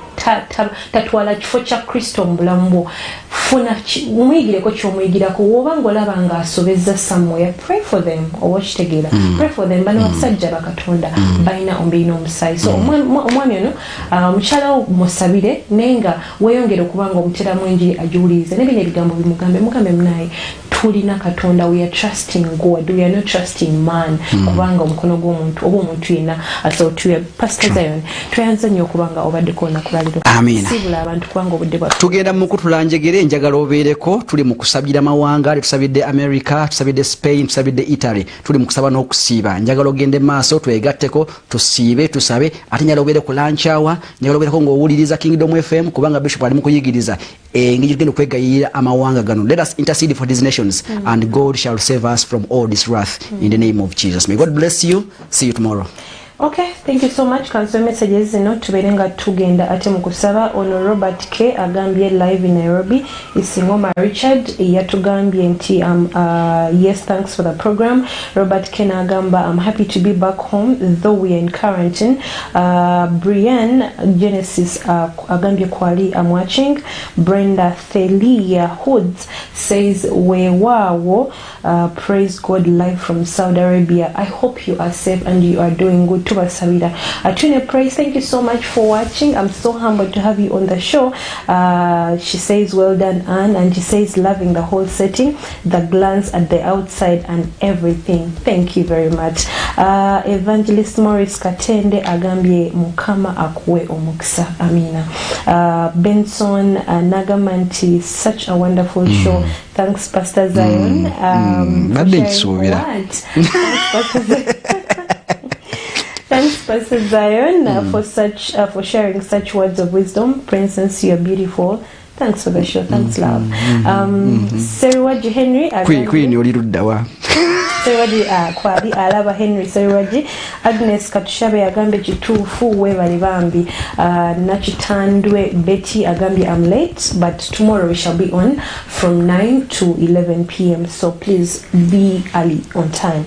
Tatwala kifo kya Kristo mu bulamu bwo. Funa umuyigireko ky'omuyigirako wobanga olaba nga asobezza somewhere, pray for them. Oba okitegeera pray for them. Bano basajja bakatonda balina omubiri n'omusaayi. So omwami ono omukyala wo musabire naye nga weeyongere okubanga omuteramu enjiri agiwulirize nebino ebigambo mugambe munaye tulina Katonda. We are trusting God, we are not trusting man. Kubanga omukono gw'omuntu oba omuntu yenna asootuye. Pastor Zion tuyanza nnyo okubanga obadde kona kubaliro. Amina. Sibula abantu kubanga obudde bwa tugenda mu kutulanjegere njagala obeereko. Tuli mu kusabira mawanga, tusabidde America, tusabidde Spain, tusabidde Italy. Tuli mu kusaba n'okusiiba. Njagala ogende maaso twegatteko tusiibe tusabe ate njagala obeere ku lunch hour, njagala obeereko ng'owuliriza Kingdom FM kubanga Bishop ali mu kuyigiriza engeri tugenda okwegayirira amawanga gano. Let us intercede for these nations and God shall save us from all this wrath in the name of Jesus. May God bless you. See you tomorrow. Okay, thank you so much. Cancel messages zino tuberenga tugenda ate mukusaba ono Robert K agambye live in Nairobi. Isingoma Richard yatugambye nti yes, thanks for the program. Robert K agamba I'm happy to be back home though we are in quarantine. Brian Genesis agambye kwali I'm watching. Brenda Thelia Hoods says wewawo praise God live from Saudi Arabia. I hope you are safe and you are doing good. Tubasabira Atune praise. Thank you so much for watching. I'm so humbled to have you on the show. She says well done Anne, and she says loving the whole setting, the glance at the outside and everything. Thank you very much. Evangelist Morris Katende agambye mukama akuwe omukisa. Amina. Benson Nagamanti, such a wonderful show. Thanks Pastor Zion. Thanks, Pastor Zion, for sharing such words of wisdom. Princess, you're beautiful. Thanks for the show. Thanks, love. Seriwaji Henry. Queen, Seriwaji kwali alaba Henry Seriwaji. Agnes Katushabe agambe kituufu webali bambi. Nachitandwe Betty agambe I'm late, but tomorrow we shall be on from 9 to 11 p.m. So please be early on time.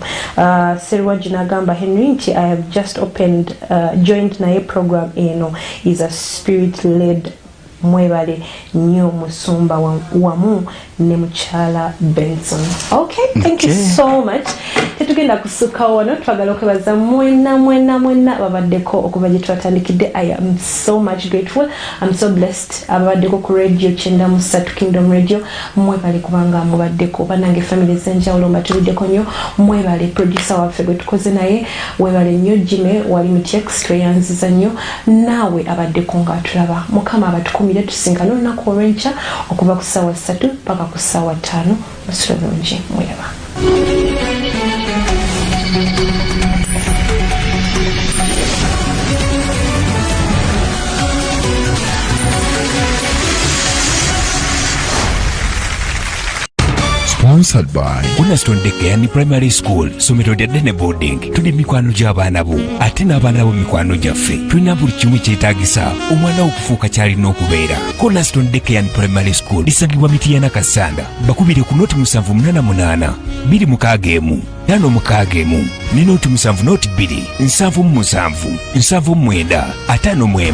Seriwaji nagamba Henry nti I have just joined na program eno is a spirit-led mwebale nyo musumba wamu ne muchala Benson. Okay, thank you so much. Tetugenda kusuka wono twagala okwebaza mwena babaddeko okuva gye twatandikidde. I am so much grateful. I'm so blessed. Ababaddeko ku radio Chenda Musatu Kingdom Radio mwebale kubanga mubaddeko banange family zenjawulo mbatuliddeko nnyo. Mwebale producer waffe gwe tukoze naye webale nnyo Jime wali mu text tweyanziza nnyo naawe abaddeko nga tulaba mukama abatukumire tusinkana olunaku olw'enkya okuva ku ssaawa 3 paka ku ssaawa 5 musula bulungi mweba. Sponsored by Cornerstone Dekayani Primary School, somero lya Dene Boarding. Tuli mikwano gy'abaana bo ate n'abaana bo mikwano gyaffe. Tulina buli kimu kyetaagisa omwana okufuuka kyalina okubeera. Cornerstone Dekayani Primary School lisangibwa Mityana Kasanda. Bakubire ku noti 788 261 561 ne noti 7 noti 2 7 7 7 9 5 1.